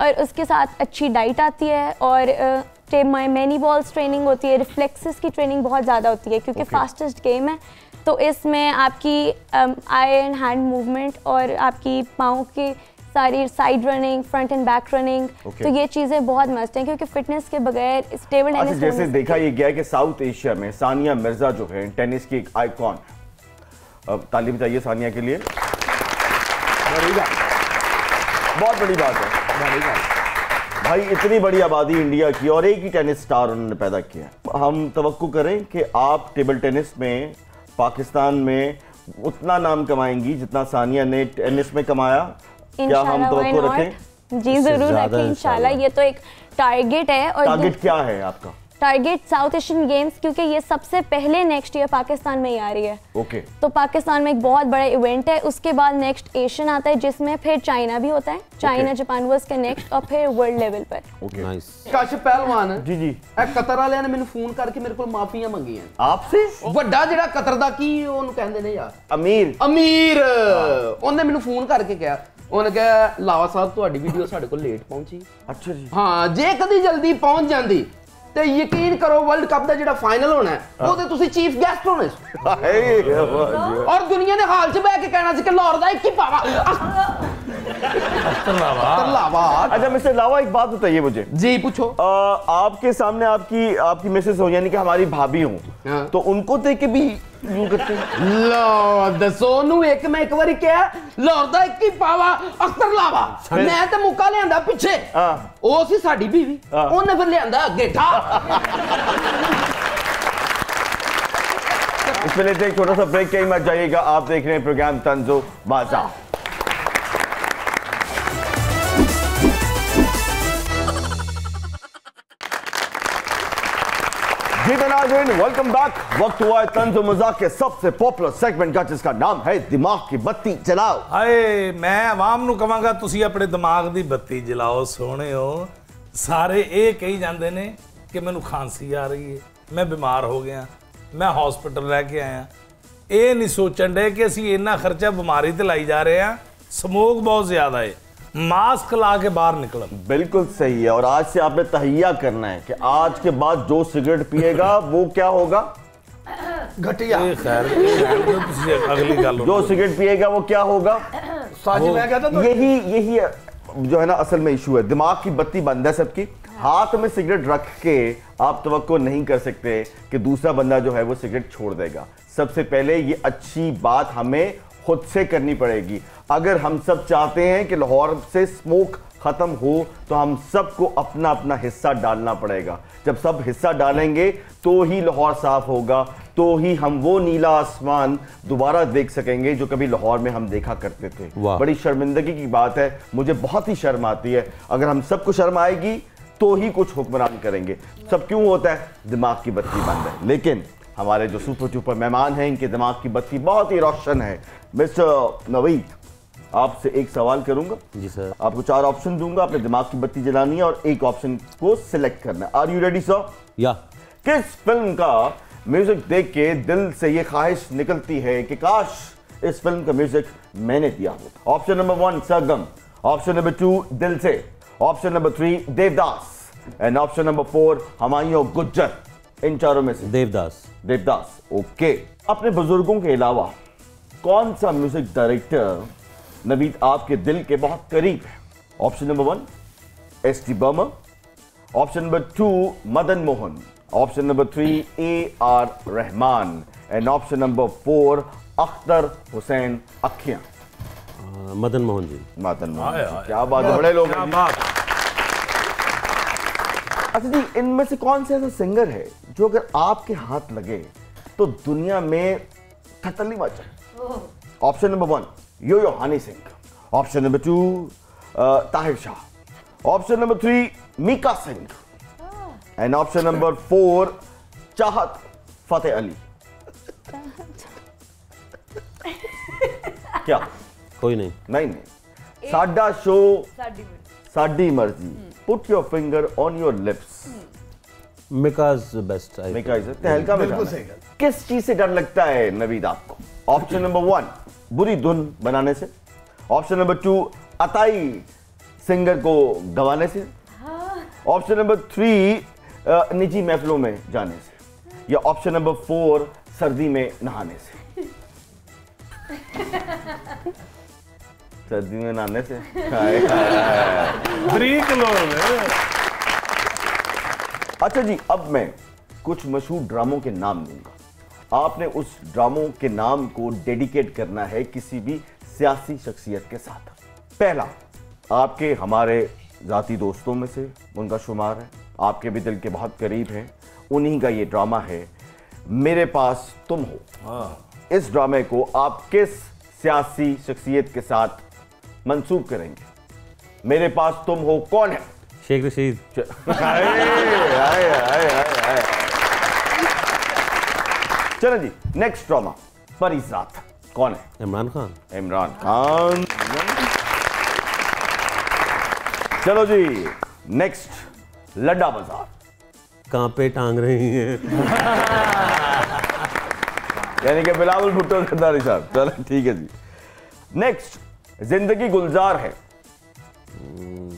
और उसके साथ अच्छी डाइट आती है और मैनी बॉल्स ट्रेनिंग होती है रिफ्लेक्सेस की ट्रेनिंग बहुत ज़्यादा होती है क्योंकि फास्टेस्ट गेम है तो इसमें आपकी आई एंड हैंड मूवमेंट और आपकी पाँव की सारी side running front end back running तो ये चीज़ें बहुत मस्त हैं क्योंकि फिटनेस के बगैर इस टेबल टेनिस जैसे देखा ये गया कि साउथ एशिया में सानिया मिर्जा जो है टेनिस की एक आइकॉन तालीम चाहिए सानिया के लिए बहुत बड़ी बात है भाई इतनी बड़ी आबादी इंडिया की और एक ही टेनिस स्टार उन्होंने पैदा किया। हम तवक्को करें कि आप टेबल टेनिस में पाकिस्तान में उतना नाम कमाएंगी जितना सानिया ने टेनिस में कमाया क्या हम तवक्को रखें? जी जरूर रखें इंशाल्लाह ये तो एक टारगेट है और टारगेट क्या है आपका? टारगेट साउथ एशियन गेम्स, क्योंकि ये सबसे पहले नेक्स्ट ईयर पाकिस्तान में ही आ रही है। ओके। तो पाकिस्तान में एक बहुत बड़ा इवेंट है, उसके बाद नेक्स्ट एशियन आता है जिसमें फिर चाइना भी होता है, चाइना जापान वो इसके नेक्स्ट, और फिर वर्ल्ड लेवल पर। Okay nice. काश पहलवान जी जी कतर वाले ने मैंने फोन करके मेरे को माफियां मंगियां आपसे। ਵੱਡਾ ਜਿਹੜਾ ਕਤਰ ਦਾ ਕੀ ਉਹਨੂੰ ਕਹਿੰਦੇ ਨੇ ਯਾਰ अमीर ਅਮੀਰ ਉਹਨੇ ਮੈਨੂੰ ਫੋਨ ਕਰਕੇ ਕਿਹਾ, ਉਹਨੇ ਕਿਹਾ ਲਾਵਾ ਸਾਹਿਬ ਤੁਹਾਡੀ ਵੀਡੀਓ ਸਾਡੇ ਕੋਲ ਲੇਟ ਪਹੁੰਚੀ। अच्छा जी। ਹਾਂ ਜੇ ਕਦੀ ਜਲਦੀ ਪਹੁੰਚ ਜਾਂਦੀ ਤੇ ਯਕੀਨ ਕਰੋ ਵਰਲਡ ਕੱਪ ਦਾ ਜਿਹੜਾ ਫਾਈਨਲ ਹੋਣਾ ਹੈ ਉਹਦੇ ਤੁਸੀਂ ਚੀਫ ਗੈਸਟ ਹੋਣੇ ਸੀ ਔਰ ਦੁਨੀਆ ਨੇ ਹਾਲ 'ਚ ਬਹਿ ਕੇ ਕਹਿਣਾ ਸੀ ਕਿ ਲਾਹੌਰ ਦਾ ਇੱਕ ਹੀ ਪਾਵਾ लावा। अच्छा मिस्टर लावा, एक बात बताइए मुझे जी पूछो। आपके सामने आपकी मिसेस हो, यानी कि हमारी भाभी हो, हाँ। तो उनको देख के भी यूं करते हैं? लो दसो ਨੂੰ ਇੱਕ ਮੈਂ ਇੱਕ ਵਾਰੀ ਕਿਹਾ ਲਾਹੌਰ ਦਾ ਇੱਕ ਹੀ ਪਾਵਾ ਅਖਤਰ ਲਾਵਾ, ਮੈਂ ਤੇ ਮੁੱਕਾ ਲਿਆਂਦਾ ਪਿੱਛੇ, ਉਹ ਸੀ ਸਾਡੀ ਬੀਵੀ, ਉਹਨੇ ਫਿਰ ਲਿਆਂਦਾ ਅੱਗੇ ਠਾ। इसमें लेते हैं एक छोटा सा ब्रेक, कहीं मत जाइएगा, आप देख रहे हैं प्रोग्राम तंजो बाजा। जी नाज़रीन, वेलकम बैक। वक्त हुआ है तंज़ो मज़ाक के सबसे पॉपुलर सेगमेंट का, जिसका नाम है दिमाग की बत्ती जलाओ। ਹਾਏ ਮੈਂ ਆਵਾਮ ਨੂੰ ਕਹਾਂਗਾ ਤੁਸੀਂ ਆਪਣੇ ਦਿਮਾਗ ਦੀ ਬੱਤੀ ਜਲਾਓ। ਸੋਹਣਿਓ ਸਾਰੇ ਇਹ ਕਹੀ ਜਾਂਦੇ ਨੇ ਕਿ ਮੈਨੂੰ ਖਾਂਸੀ ਆ ਰਹੀ ਹੈ, ਮੈਂ ਬਿਮਾਰ ਹੋ ਗਿਆ, ਮੈਂ ਹਸਪੀਟਲ ਲੈ ਕੇ ਆਇਆ। ਇਹ ਨਹੀਂ ਸੋਚਣ ਦੇ ਕਿ ਅਸੀਂ ਇੰਨਾ ਖਰਚਾ ਬਿਮਾਰੀ ਤੇ ਲਾਈ ਜਾ ਰਹੇ ਹਾਂ। ਸਮੋਕ ਬਹੁਤ ਜ਼ਿਆਦਾ ਹੈ, मास्क ला के बाहर निकलो। बिल्कुल सही है, और आज से आपने तहैया करना है कि आज के बाद जो सिगरेट पिएगा वो क्या होगा? घटिया। खैर अगली गल, जो सिगरेट पिएगा वो क्या होगा? साजी मैं कहता तो यही जो है ना असल में इशू है। दिमाग की बत्ती बंद है सबकी, हाथ में सिगरेट रख के आप तवक्को नहीं कर सकते कि दूसरा बंदा जो है वो सिगरेट छोड़ देगा। सबसे पहले ये अच्छी बात हमें खुद से करनी पड़ेगी। अगर हम सब चाहते हैं कि लाहौर से स्मोक खत्म हो तो हम सबको अपना अपना हिस्सा डालना पड़ेगा। जब सब हिस्सा डालेंगे तो ही लाहौर साफ होगा, तो ही हम वो नीला आसमान दोबारा देख सकेंगे जो कभी लाहौर में हम देखा करते थे। बड़ी शर्मिंदगी की बात है, मुझे बहुत ही शर्म आती है। अगर हम सबको शर्म आएगी तो ही कुछ हुक्मरान करेंगे। सब क्यों होता है? दिमाग की बत्ती बंद है। लेकिन हमारे जो सुपर डुपर मेहमान हैं, इनके दिमाग की बत्ती बहुत ही रोशन है। मिस्टर नवीद, आपसे एक सवाल करूंगा। जी सर। आपको 4 ऑप्शन दूंगा, अपने दिमाग की बत्ती जलानी है और एक ऑप्शन को सिलेक्ट करना है। Are you ready sir? Yeah. किस फिल्म का म्यूजिक देख के दिल से ये ख्वाहिश निकलती है कि काश इस फिल्म का म्यूजिक मैंने दिया होता? Option number 1 Sargam, option number 2 Dil Se, option number 3 Devdas, and option number 4 Humayun Gujjar. इन चारों में से देवदास। देवदास, ओके। अपने बुजुर्गों के अलावा कौन सा म्यूजिक डायरेक्टर नवीद आपके दिल के बहुत करीब है? Option number 1 S D. Burman, option number 2 Madan Mohan, option number 3 A.R. Rahman, and option number 4 Akhtar Hussain अखियां। मदन मोहन जी। मदन मोहन जी, क्या बात है, बड़े लोग हैं। अच्छा जी, इनमें से कौन सा ऐसा सिंगर है जो अगर आपके हाथ लगे तो दुनिया में ठटली मचे? Option number 1 Yo Honey Singh, option number 2 Tahir Shah, option number 3 Mika Singh, and option number 4 Chahat Fateh Ali. क्या? कोई नहीं। नहीं, साडा शो साडी मर्जी। Put your finger on your lips. Mika's best. Mika is तहलका में बिल्कुल सही। किस चीज से डर लगता है नवीद आपको? ऑप्शन नंबर 1 बुरी धुन बनाने से, ऑप्शन नंबर 2 अताई सिंगर को गवाने से, ऑप्शन नंबर 3 निजी महफिलों में जाने से, या ऑप्शन नंबर 4 सर्दी में नहाने से। सर्दी में नहाने से। ब्रीक लोग। अच्छा जी, अब मैं कुछ मशहूर ड्रामों के नाम दूंगा। आपने उस ड्रामों के नाम को डेडिकेट करना है किसी भी सियासी शख्सियत के साथ। पहला, आपके हमारे जाती दोस्तों में से उनका शुमार है, आपके भी दिल के बहुत करीब हैं, उन्हीं का ये ड्रामा है मेरे पास तुम हो। इस ड्रामे को आप किस सियासी शख्सियत के साथ मंसूब करेंगे? मेरे पास तुम हो कौन है? शेख रशीद। आए, आए, आए, आए। चलो जी, नेक्स्ट ड्रामा परिजात कौन है? इमरान खान। इमरान खान। चलो जी, नेक्स्ट लड्डा बाजार। कहाँ पे टांग रही हैं? यानी कि बिलावल भुट्टो जरदारी साहब। चलो ठीक है जी। नेक्स्ट जिंदगी गुलजार है।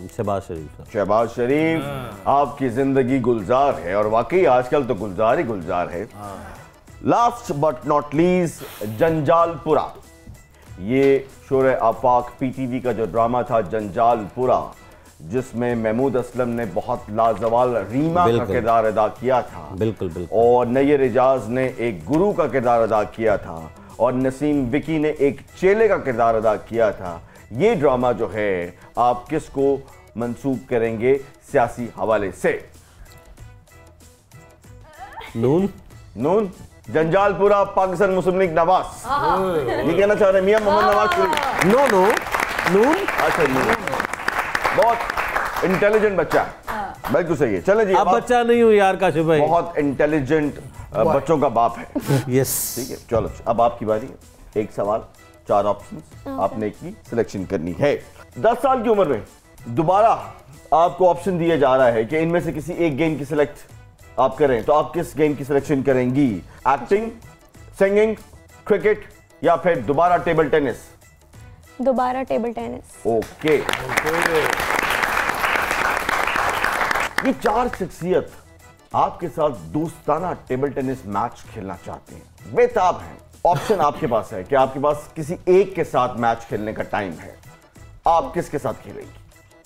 शहबाज शरीफ। शहबाज शरीफ, आपकी जिंदगी गुलजार है, और वाकई आजकल तो गुलजार ही गुलजार है। Last but not least Janjalpura. ये शोरे आफाक पीटीवी का जो ड्रामा था जंजालपुरा, जिसमें महमूद असलम ने बहुत लाजवाल रीमा का किरदार अदा किया था। बिल्कुल बिल्कुल। और नैयर इजाज ने एक गुरु का किरदार अदा किया था, और नसीम विकी ने एक चेले का किरदार अदा किया था। ये ड्रामा जो है आप किसको मंसूब करेंगे सियासी हवाले से? नून। नून। जंजालपुरा पाकिस्तान मुस्लिम लीग नवाज, ये कहना चाह रहे हैं मियां मोहम्मद नवाज। नो नो नून। अच्छा नून, बहुत इंटेलिजेंट बच्चा है। बिल्कुल सही है। चले जी, अब बच्चा नहीं हूँ यार काशिफ भाई, बहुत इंटेलिजेंट बच्चों का बाप है। यस ठीक है, चलो अब आपकी बारी है। एक सवाल, 4 ऑप्शंस, आपने एक की सिलेक्शन करनी है। 10 साल की उम्र में दोबारा आपको ऑप्शन दिया जा रहा है कि इनमें से किसी एक गेम की सिलेक्ट आप करें, तो आप किस गेम की सिलेक्शन करेंगी? एक्टिंग, सिंगिंग, क्रिकेट, या फिर दोबारा टेबल टेनिस? दोबारा टेबल टेनिस। ओके। ये 4 शख्सियत आपके साथ दोस्ताना टेबल टेनिस मैच खेलना चाहते हैं, बेताब हैं। ऑप्शन आपके पास है कि आपके पास किसी एक के साथ मैच खेलने का टाइम है। आप किसके साथ खेलेंगे?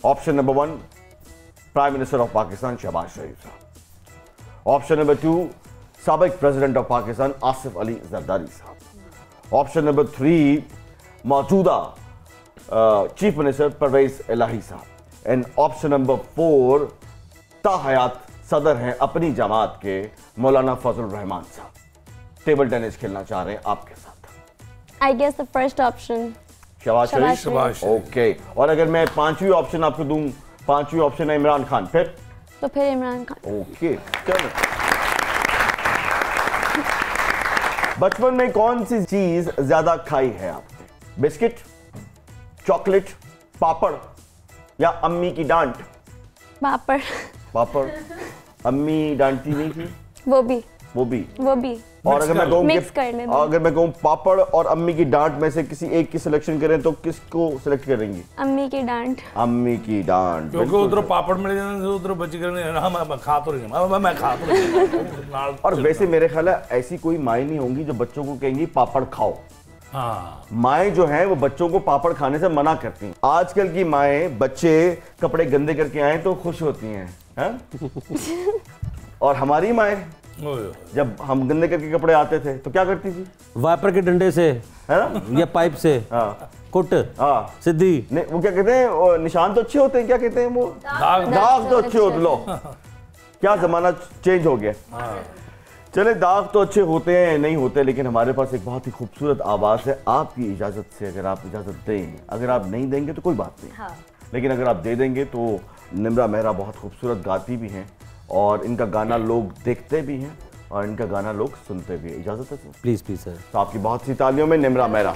Option number 1 prime minister of Pakistan Shahbaz Sharif sahab. Option number 2 साबिक president of Pakistan Asif Ali Zardari sahab. Option number 3 मौजूदा चीफ मिनिस्टर परवेज इलाही साहब। एंड ऑप्शन नंबर 4 ताहयात सदर हैं अपनी जमात के मौलाना फजल रहमान साहब। टेबल टेनिस खेलना चाह रहे हैं आपके साथ। I guess the first option Shahbaz Sharif. Okay. और अगर मैं 5वीं ऑप्शन आपको दूं, 5वीं ऑप्शन है इमरान खान, फिर तो फिर इमरान खान। ओके। चलो, बचपन में कौन सी चीज ज्यादा खाई है आपने? बिस्किट, चॉकलेट, पापड़, या अम्मी की डांट? पापड़। पापड़। अम्मी डांटती नहीं थी? वो भी। और अगर मैं कहूं मिक्स कर लें, अगर मैं कहूं पापड़ और अम्मी की डांट में से किसी एक की सिलेक्शन करें तो किसको सिलेक्ट करेंगी? अम्मी की डांट। अम्मी की डांट, क्योंकि उधर पापड़ मिल जाने से उधर बची करने मैं खा तो नहीं। और वैसे मेरे ख्याल है ऐसी कोई माएँ नहीं होंगी जो बच्चों को कहेंगी पापड़ खाओ। हाँ, माएँ जो हैं वो बच्चों को पापड़ खाने से मना करती हैं। आजकल की माएँ बच्चे कपड़े गंदे करके आए तो खुश होती हैं, और हमारी माएँ जब हम गंदे करके कपड़े आते थे तो क्या करती थी? वाइपर के डंडे से, है ना, या पाइप से। हाँ, कुट, हाँ, सिद्धि, वो क्या कहते हैं, निशान तो अच्छे होते हैं, क्या कहते हैं वो, दाग तो अच्छे होते। लो क्या जमाना चेंज हो गया। चले, दाग तो अच्छे होते हैं नहीं होते, लेकिन हमारे पास एक बहुत ही खूबसूरत आवाज है आपकी इजाजत से, अगर आप इजाजत दें। अगर आप नहीं देंगे तो कोई बात नहीं, हाँ। लेकिन अगर आप दे देंगे तो निम्रा मेहरा बहुत खूबसूरत गाती भी हैं, और इनका गाना लोग देखते भी हैं, और इनका गाना लोग सुनते भी हैं। इजाजत है सर? Please please sir. तो आपकी बहुत सी तालियों में निम्रा मेहरा।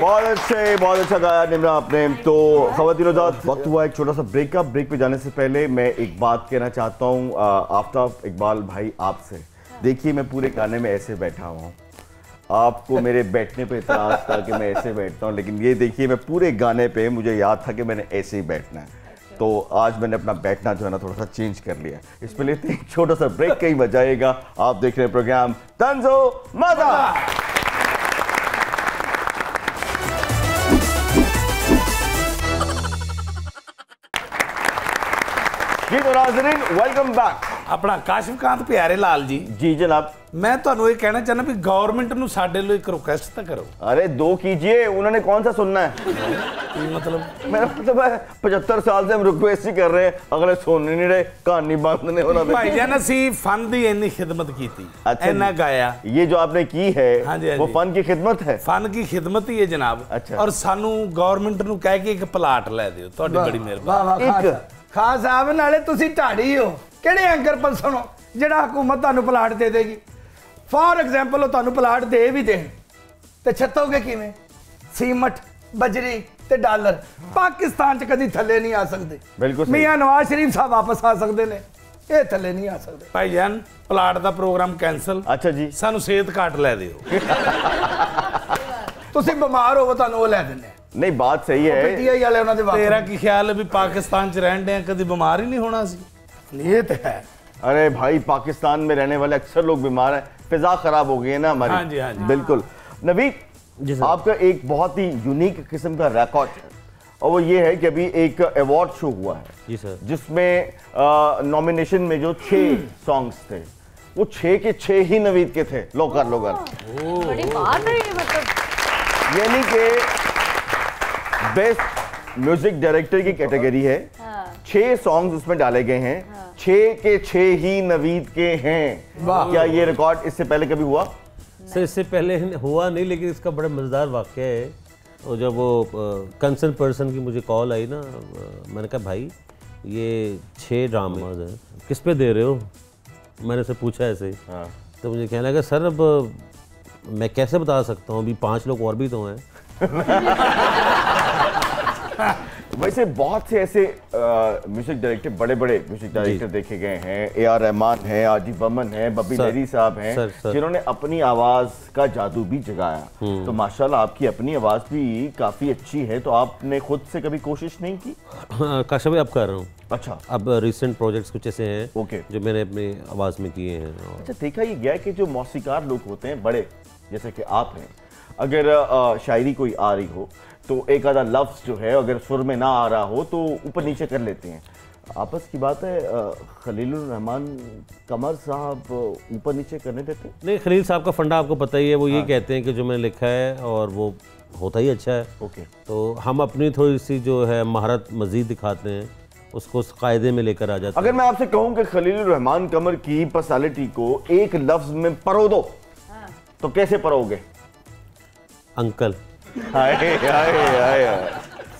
बहुत अच्छा गाया निम्रा आपने। तो ख़वातीन वक्त हुआ एक छोटा सा ब्रेक का। ब्रेक पे जाने से पहले मैं एक बात कहना चाहता हूँ आफ्ताब इकबाल भाई आपसे। देखिए, मैं पूरे गाने में ऐसे बैठा हुआ हूँ, आपको मेरे बैठने पे इतराज था कि मैं ऐसे बैठता हूँ, लेकिन ये देखिए मैं पूरे गाने पे मुझे याद था कि मैंने ऐसे ही बैठना है, तो आज मैंने अपना बैठना जो है ना थोड़ा सा चेंज कर लिया। इस पे लेते एक छोटा सा ब्रेक, कहीं बजाएगा। आप देख रहे हैं प्रोग्राम तंजो मजा। जी तो नाज़रीन, वेलकम बैक। अपना काशिफ कांत प्यारे लाल जी। जी जनाब। मैं ਤੁਹਾਨੂੰ ਇਹ ਕਹਿਣਾ ਚਾਹਨਾ ਵੀ ਗਵਰਨਮੈਂਟ ਨੂੰ ਸਾਡੇ ਲਈ ਇੱਕ ਰਿਕੁਐਸਟ ਤਾਂ ਕਰੋ। अरे 2 कीजिए, उन्होंने कौन सा सुनना है? मतलब मेरा मतलब है 75 साल से हम रिक्वेस्ट ही कर रहे हैं, अगले सुन नहीं रहे, कहानी बंद नहीं होना। भाईजान ਅਸੀਂ फन ਦੀ ਇੰਨੀ खिदमत ਕੀਤੀ, ਇੰਨਾ गाया। ये जो आपने की है वो फन की खिदमत है। फन की खिदमत ही है जनाब। अच्छा। और सानू गवर्नमेंट ਨੂੰ ਕਹਿ ਕੇ ਇੱਕ ਪਲਾਟ ਲੈ ਦਿਓ, ਤੁਹਾਡੀ ਬੜੀ ਮਿਹਰਬਾਨੀ। ਖਾਨ ਸਾਹਿਬ ਨਾਲੇ ਤੁਸੀਂ ਢਾੜੀ ਹੋ ਕਿਹੜੇ ਐਂਕਰ ਪਰਸਨ ਹੋ ਜਿਹੜਾ ਹਕੂਮਤ ਤੁਹਾਨੂੰ ਪਲਾਟ ਦੇ ਦੇਗੀ ਫॉर ਐਗਜ਼ਾਮਪਲ ਉਹ ਤੁਹਾਨੂੰ ਪਲਾਟ ਦੇ ਵੀ ਦੇਣ ਤੇ ਛੱਤੋਗੇ ਕਿਵੇਂ ਸੀਮਟ ਬਜਰੀ ਤੇ ਡਾਲਰ ਪਾਕਿਸਤਾਨ ਚ ਕਦੀ ਥੱਲੇ ਨਹੀਂ ਆ ਸਕਦੇ ਬਿਲਕੁਲ ਮੀਆਂ ਨਵਾਜ਼ ਸ਼ਰੀਫ ਸਾਹਿਬ ਵਾਪਸ ਆ ਸਕਦੇ ਨੇ ਇਹ ਥੱਲੇ ਨਹੀਂ ਆ ਸਕਦੇ ਭਾਈਜਾਨ ਪਲਾਟ ਦਾ ਪ੍ਰੋਗਰਾਮ ਕੈਨਸਲ ਅੱਛਾ ਜੀ ਸਾਨੂੰ ਸਿਹਤ ਕਾਰਡ ਲੈ ਦਿਓ ਤੁਸੀਂ ਬਿਮਾਰ ਹੋਵੋ ਤੁਹਾਨੂੰ ਉਹ ਲੈ ਦਿੰਦੇ नहीं बात सही है ਪੀਟੀਆਈ ਵਾਲੇ ਉਹਨਾਂ ਦੇ तेरा की ख्याल है भी पाकिस्तान च रहने हैं कभी बीमार ही नहीं होना सी ये तो है अरे भाई पाकिस्तान में रहने वाले अक्सर लोग बीमार हैं फिजा खराब हो गई है ना हमारी हाँ जी, हाँ जी। बिल्कुल नवीद आपका एक बहुत ही यूनिक किस्म का रिकॉर्ड है और वो ये है कि अभी एक अवार्ड शो हुआ है जी सर जिसमें नॉमिनेशन में जो 6 सॉन्ग्स थे वो 6 के 6 ही नवीद के थे लोकर बड़ी बात है ये मतलब यानी कि बेस्ट म्यूजिक डायरेक्टर की कैटेगरी है 6 सॉन्ग्स उसमें डाले गए हैं 6 के 6 ही नवीद के हैं क्या ये रिकॉर्ड इससे पहले कभी हुआ सर इससे पहले हुआ नहीं लेकिन इसका बड़ा मज़ेदार वाक़या है और जब वो कंसर्न पर्सन की मुझे कॉल आई ना मैंने कहा भाई ये 6 ड्रामाज हैं किस पे दे रहे हो मैंने उससे पूछा ऐसे ही तो मुझे कहने लगा सर अब मैं कैसे बता सकता हूँ अभी 5 लोग और भी तो हैं वैसे बहुत से ऐसे म्यूजिक डायरेक्टर बड़े बड़े म्यूजिक डायरेक्टर देखे गए हैं A.R. रहमान है आजी बमन है बब्बी लहरी साहब हैं जिन्होंने अपनी आवाज का जादू भी जगाया तो माशाल्लाह आपकी अपनी आवाज भी काफी अच्छी है तो आपने खुद से कभी कोशिश नहीं की काशा भाई अब कर रहा हूँ अच्छा अब रिसेंट प्रोजेक्ट्स कुछ ऐसे हैं ओके जो मैंने अपनी आवाज में किए हैं अच्छा देखा ये गया कि जो मौसीकार लोग होते हैं बड़े जैसे कि आप हैं अगर शायरी कोई आ रही हो तो एक आधा लफ्ज़ जो है अगर सुर में ना आ रहा हो तो ऊपर नीचे कर लेते हैं आपस की बात है खलीलुर रहमान कमर साहब ऊपर नीचे करने देते हैं नहीं खलील साहब का फंडा आपको पता ही है वो ये कहते हैं कि जो मैंने लिखा है और वो होता ही अच्छा है ओके तो हम अपनी थोड़ी सी जो है महारत मज़ीद दिखाते हैं उसको उस कायदे में लेकर आ जाते हैं अगर मैं आपसे कहूँ कि खलीलुर रहमान कमर की पर्सनालिटी को एक लफ्ज़ में परो दो तो कैसे परोगे अंकल हाय हाय हाय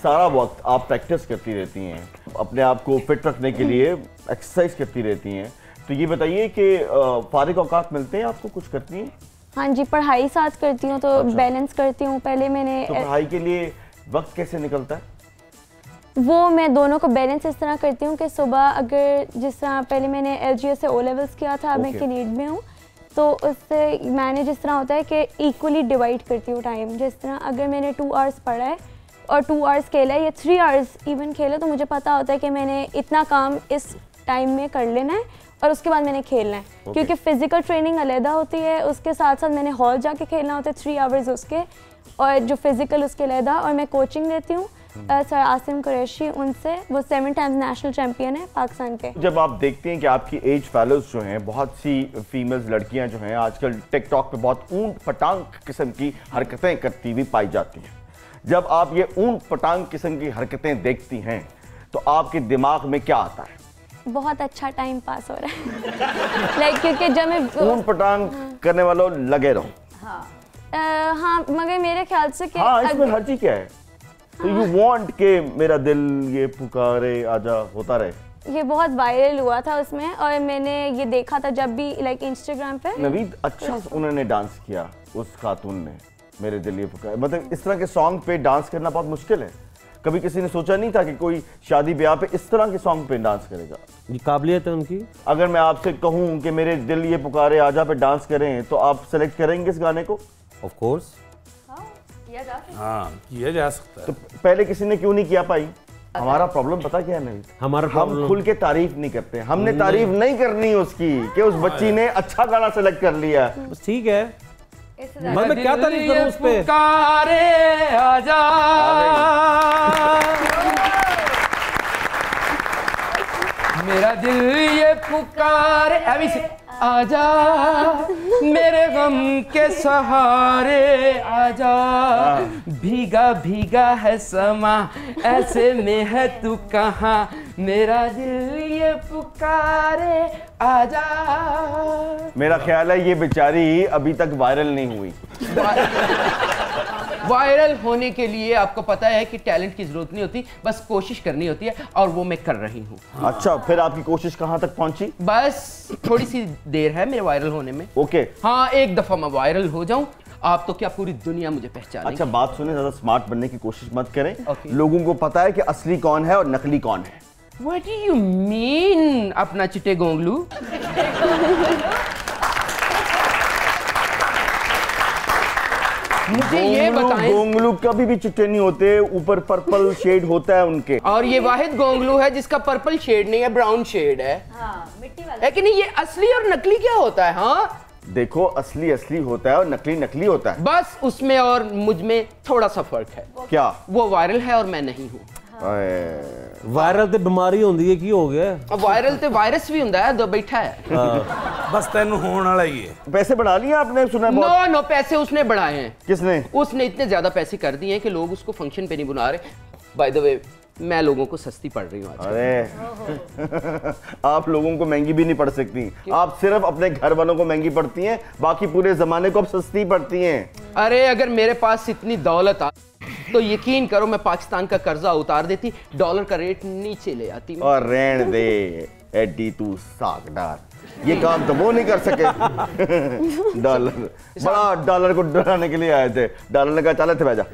सारा वक्त आप प्रैक्टिस करती रहती हैं अपने आप को फिट रखने के लिए एक्सरसाइज करती रहती हैं तो ये बताइए कि फारिग औकात मिलते हैं आपको कुछ करती हैं हाँ जी पढ़ाई साथ करती हूँ तो बैलेंस करती हूँ पहले मैंने तो पढ़ाई के लिए वक्त कैसे निकलता है वो मैं दोनों को बैलेंस इस तरह करती हूँ कि सुबह अगर जिस तरह पहले मैंने LGS से O लेवल्स किया था अब मैं कैनेड में हूँ तो उससे मैंने जिस तरह होता है कि इक्वली डिवाइड करती हूँ टाइम जिस तरह अगर मैंने 2 आवर्स पढ़ा है और 2 आवर्स खेला है या 3 आवर्स इवन खेला तो मुझे पता होता है कि मैंने इतना काम इस टाइम में कर लेना है और उसके बाद मैंने खेलना है क्योंकि फिजिकल ट्रेनिंग अलग होती है उसके साथ साथ मैंने हॉल जाके खेलना होता है 3 आवर्स उसके और जो फिजिकल उसके अलग और मैं कोचिंग लेती हूँ सर आसिम कुरैशी उनसे वो 7 टाइम्स नेशनल चैंपियन है पाकिस्तान के जब आप देखते हैं कि आपकी एज फैलोज जो हैं बहुत सी फीमेल्स लड़कियां जो हैं आजकल टिकटॉक पे बहुत ऊंट पटांग किस्म की हरकतें करती हुई पाई जाती हैं जब आप ये ऊंट पटांग किस्म की हरकतें देखती हैं तो आपके दिमाग में क्या आता है बहुत अच्छा टाइम पास हो रहा है लाइक क्योंकि जब मैं ऊंट पटांग करने वालों लगे रहो हाँ मगर मेरे ख्याल से कि हाँ इसमें हर्जी क्या है तो यू वांट के मेरा दिल ये पुकारे आजा होता रहे ये बहुत वायरल हुआ था उसमें और मैंने ये देखा था जब भी लाइक इंस्टाग्राम पे नवीद अच्छा उन्होंने डांस किया उस खातून ने मेरे दिल ये पुकारे मतलब इस तरह के सॉन्ग पे डांस करना बहुत मुश्किल है कभी किसी ने सोचा नहीं था कि कोई शादी ब्याह पे इस तरह के सॉन्ग पे डांस करेगा ये काबिलियत है उनकी अगर मैं आपसे कहूँ कि मेरे दिल ये पुकारे आजा पे डांस करें तो आप सेलेक्ट करेंगे इस गाने को ऑफ कोर्स हाँ किया जा सकता है तो पहले किसी ने क्यों नहीं किया पाई हमारा प्रॉब्लम पता क्या है नहीं हमारा हम खुल के तारीफ नहीं करते हमने तारीफ नहीं करनी उसकी कि उस बच्ची ने अच्छा गाना सेलेक्ट कर लिया बस ठीक है मैं क्या तारीफ करूं उस पे पुकारे आजा मेरा दिल ये पुकारे अभी से आजा मेरे गम के सहारे आजा भीगा भीगा है समा ऐसे में है तू कहाँ मेरा दिल ये पुकारे आजा मेरा ख्याल है ये बेचारी अभी तक वायरल नहीं हुई वायरल होने के लिए आपको पता है कि टैलेंट की जरूरत नहीं होती, बस कोशिश करनी होती है और वो मैं कर रही हूँ। अच्छा, फिर आपकी कोशिश कहाँ तक पहुंची? बस थोड़ी सी देर है मेरे वायरल होने में। ओके। हाँ, एक दफा मैं वायरल हो जाऊं, आप तो क्या पूरी दुनिया मुझे पहचाने। अच्छा, बात सुने, ज्यादा स्मार्ट बनने की कोशिश मत करें। Okay. लोगों को पता है कि असली कौन है और नकली कौन है। What do you mean, अपना चिट्टे गोंगलू? मुझे ये बताएं। गोंगलू कभी भी चिट्टे नहीं होते, ऊपर पर्पल शेड होता है उनके। और ये वाहिद गोंगलू है जिसका पर्पल शेड नहीं है, ब्राउन शेड है। हाँ, मिट्टी वाला। है कि नहीं? ये असली और नकली क्या होता है? हाँ, देखो, असली असली होता है और नकली नकली होता है। बस उसमें और मुझ में थोड़ा सा फर्क है। क्या? वो वायरल है और मैं नहीं हूँ। वायरल तो बीमारी होती है, की हो गया? अब वायरल तो वायरस भी होता है, दो बैठा है। बस तेन होने वाला ही है। पैसे बढ़ा लिए आपने, सुना है बहुत। नो, पैसे उसने बढ़ाए हैं। किसने? उसने इतने ज्यादा पैसे कर दिए हैं कि लोग उसको फंक्शन पे नहीं बुला रहे। बाय द वे, मैं लोगों को सस्ती पड़ रही हूँ आज। अरे आप लोगों को महंगी भी नहीं पड़ सकती। आप सिर्फ अपने घर वालों को महंगी पड़ती हैं, बाकी पूरे जमाने को आप सस्ती पड़ती हैं। अरे अगर मेरे पास इतनी दौलत आ तो यकीन करो मैं पाकिस्तान का कर्जा उतार देती, डॉलर का रेट नीचे ले आती। और रहने दे एडी तू सागदार, ये काम तो वो नहीं कर सके। डॉलर, बड़ा डॉलर को डराने के लिए आए थे। डॉलर ने कहा चले थे बैजा,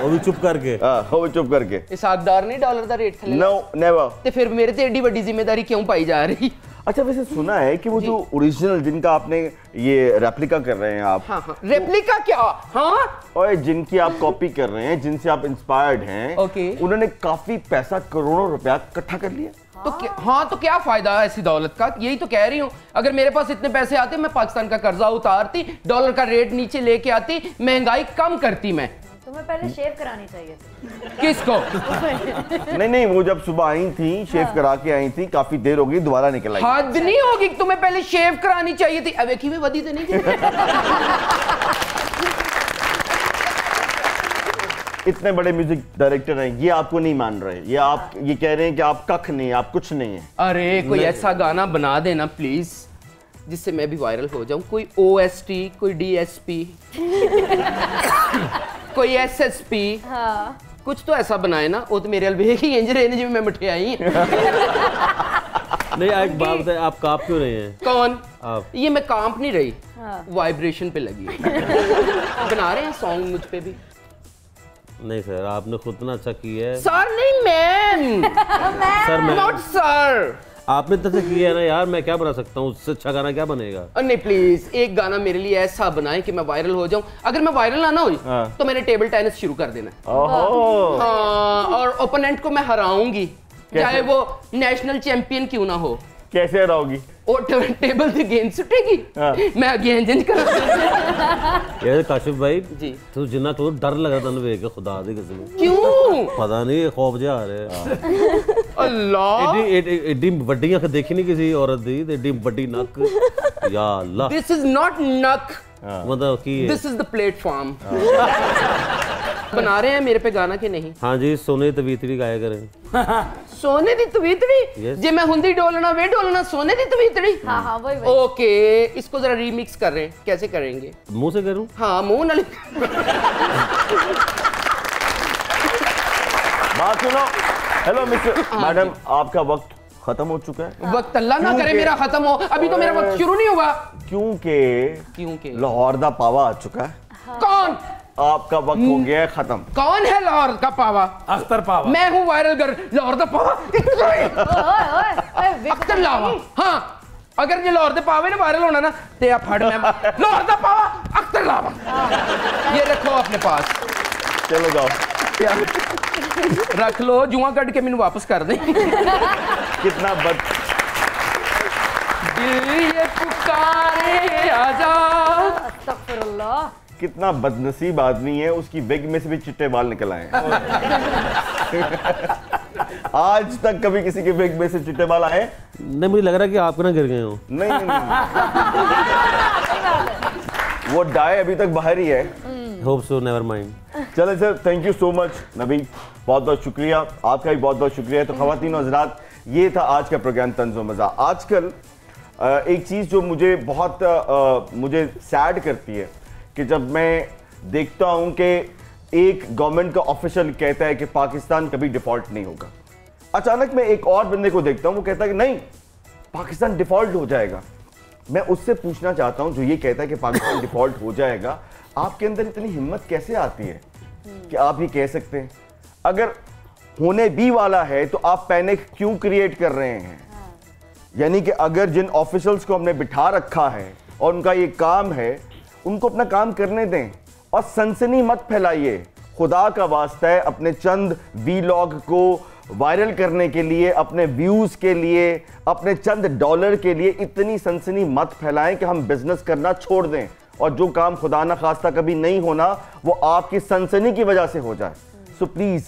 वो भी चुप करके। वो भी चुप करके। इसाकदार नहीं डॉलर का रेट थले। No never. तो फिर मेरे ते एडी बड़ी जिम्मेदारी क्यों पाई जा रही? अच्छा, वैसे सुना है कि वो जो ओरिजिनल जिनका आपने ये रेप्लिका कर रहे हैं आप। हाँ, रेप्लिका क्या? हाँ, और जिनकी आप कॉपी कर रहे हैं, जिनसे आप इंस्पायर्ड हैं, ओके। उन्होंने काफी पैसा, करोड़ों रुपया इकट्ठा कर लिया। तो क्या फायदा है ऐसी दौलत का? यही तो कह रही हूँ, अगर मेरे पास इतने पैसे आते मैं पाकिस्तान का कर्जा उतारती, डॉलर का रेट नीचे लेके आती, महंगाई कम करती। मैं तुम्हें पहले शेव करानी चाहिए थी। किसको? नहीं, वो जब सुबह आई थी, शेव करा के आई थी, काफी देर हो गई, दोबारा निकल आई। हद नहीं होगी, तुम्हें पहले शेव करानी चाहिए थी। अब एक ही में वधी तो नहीं थी। इतने बड़े म्यूजिक डायरेक्टर हैं, ये आपको नहीं मान रहे, ये कह रहे हैं कि आप कख नहीं, आप कुछ नहीं है। अरे कोई ऐसा गाना बना देना प्लीज जिससे मैं भी वायरल हो जाऊं। कोई OST, कोई DSP, कोई SSP। हाँ। कुछ तो ऐसा बनाए ना। वो तो मेरे अलबे ही इंजरे में मैं मिठाई। नहीं, एक बात बताए, आप कांप क्यों रहे हैं? कौन? आप। ये मैं कांप नहीं रही, हाँ। वाइब्रेशन पे लगी। बना रहे हैं सॉन्ग मुझ पे भी। नहीं सर, आपने खुद ना अच्छा किया है। सर नहीं, मैम। सर मैं, नॉट सर। आपने तो किया है ना यार, मैं क्या बना सकता हूँ? उससे अच्छा गाना क्या बनेगा? नहीं प्लीज, एक गाना मेरे लिए ऐसा बनाए कि मैं वायरल हो जाऊं। अगर मैं वायरल ना हुई तो मैंने टेबल टेनिस शुरू कर देना। हाँ, और ओपोनेंट को मैं हराऊंगी, चाहे वो नेशनल चैंपियन क्यों ना हो। कैसे हराओगी? टेबल से गेंद सुटेगी, मैं गेंद इंज कर। यार काशिफ भाई जी, तू जिन्ना तो डर लग रहा था वे के खुदा दी कसम। क्यों? पता नहीं, खौफ जा आ रहे। अल्लाह, एडी वड्डी अख देखी नहीं किसी औरत दी, एडी वड्डी नक। या अल्लाह, दिस इज नॉट नक, मतलब की दिस इज द प्लेटफॉर्म। बना रहे हैं मेरे पे गाना के नहीं? हाँ जी, सोने तवीतड़ी गाया करें। सोने दी तवीतड़ी? Yes. जे मैं हुंदी डोलना वे डोलना, सोने दी तवीतड़ी। हाँ, वही। ओके, इसको जरा रीमिक्स कर रहे हैं, कैसे करेंगे? मुंह से करूं? हाँ, मुंह नाली। बात सुनो। हेलो मिस्टर मैडम, आपका वक्त खत्म हो चुका है। वक्त अल्लाह ना करे मेरा खत्म हो, अभी तो मेरा वक्त शुरू नहीं हुआ। क्योंकि लाहौर दा पावा आ चुका है। कौन? आपका वक्त हो गया है खत्म। कौन है लाहौर का पावा? अख्तर पावा। मैं हूँ वायरल कर लाहौर दा पावा। अख्तर लावा। हाँ, अगर ये लाहौर दे पावे ने वायरल होना ना, ते आप फड़ में लाहौर दा पावा अख्तर लावा। ये रखो अपने पास। चलो जाओ, रख लो, जुआ कट के मैंने वापस कर दे। कितना दिल ये पुकारे आजा। अस्तगफिरुल्लाह। कितना बदनसीब आदमी है, उसकी विग में से भी चिट्टे बाल निकल आए। आज तक कभी किसी के विग में से चिट्टे बाल आए? नहीं, मुझे लग रहा है कि आप ना गिर गए हो। नहीं। वो डाई अभी तक बाहर ही है। Hope so, never mind. चले sir, thank you so much Nabi, बहुत बहुत शुक्रिया। आपका भी बहुत बहुत शुक्रिया। तो ख़वातीन और हज़रात, ये था आज का प्रोग्राम तंज़ व मज़ा। आजकल एक चीज़ जो मुझे बहुत मुझे सैड करती है कि जब मैं देखता हूँ कि एक गवर्नमेंट का ऑफिशियल कहता है कि पाकिस्तान कभी डिफॉल्ट नहीं होगा। अचानक मैं एक और बंदे को देखता हूं, वो कहता है कि नहीं पाकिस्तान डिफॉल्ट हो जाएगा। मैं उससे पूछना चाहता हूं जो ये कहता है कि पाकिस्तान डिफॉल्ट हो जाएगा, आपके अंदर इतनी हिम्मत कैसे आती है कि आप ये कह सकते हैं? अगर होने भी वाला है तो आप पैनिक क्यों क्रिएट कर रहे हैं? यानी कि अगर जिन ऑफिशियल्स को हमने बिठा रखा है और उनका ये काम है, उनको अपना काम करने दें और सनसनी मत फैलाइए। खुदा का वास्ता है, अपने चंद वीलॉग को वायरल करने के लिए, अपने व्यूज के लिए, अपने चंद डॉलर के लिए इतनी सनसनी मत फैलाएं कि हम बिजनेस करना छोड़ दें और जो काम खुदा ना खास्ता कभी नहीं होना वो आपकी सनसनी की वजह से हो जाए। सो प्लीज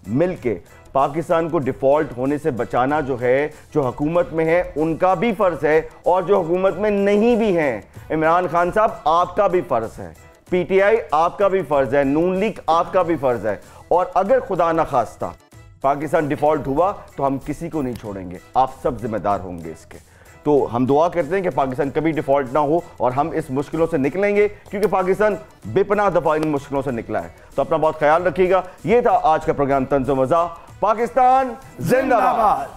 मिलके पाकिस्तान को डिफॉल्ट होने से बचाना जो है, जो हुकूमत में है उनका भी फर्ज है और जो हुकूमत में नहीं भी हैं, इमरान खान साहब आपका भी फर्ज है, पीटीआई आपका भी फर्ज है, नून लीग आपका भी फर्ज है। और अगर खुदा ना खास्ता पाकिस्तान डिफॉल्ट हुआ तो हम किसी को नहीं छोड़ेंगे, आप सब जिम्मेदार होंगे इसके। तो हम दुआ करते हैं कि पाकिस्तान कभी डिफॉल्ट ना हो और हम इस मुश्किलों से निकलेंगे, क्योंकि पाकिस्तान बेपनाह दफा इन मुश्किलों से निकला है। तो अपना बहुत ख्याल रखिएगा। ये था आज का प्रोग्राम तंज़ व मज़ा। पाकिस्तान जिंदाबाद।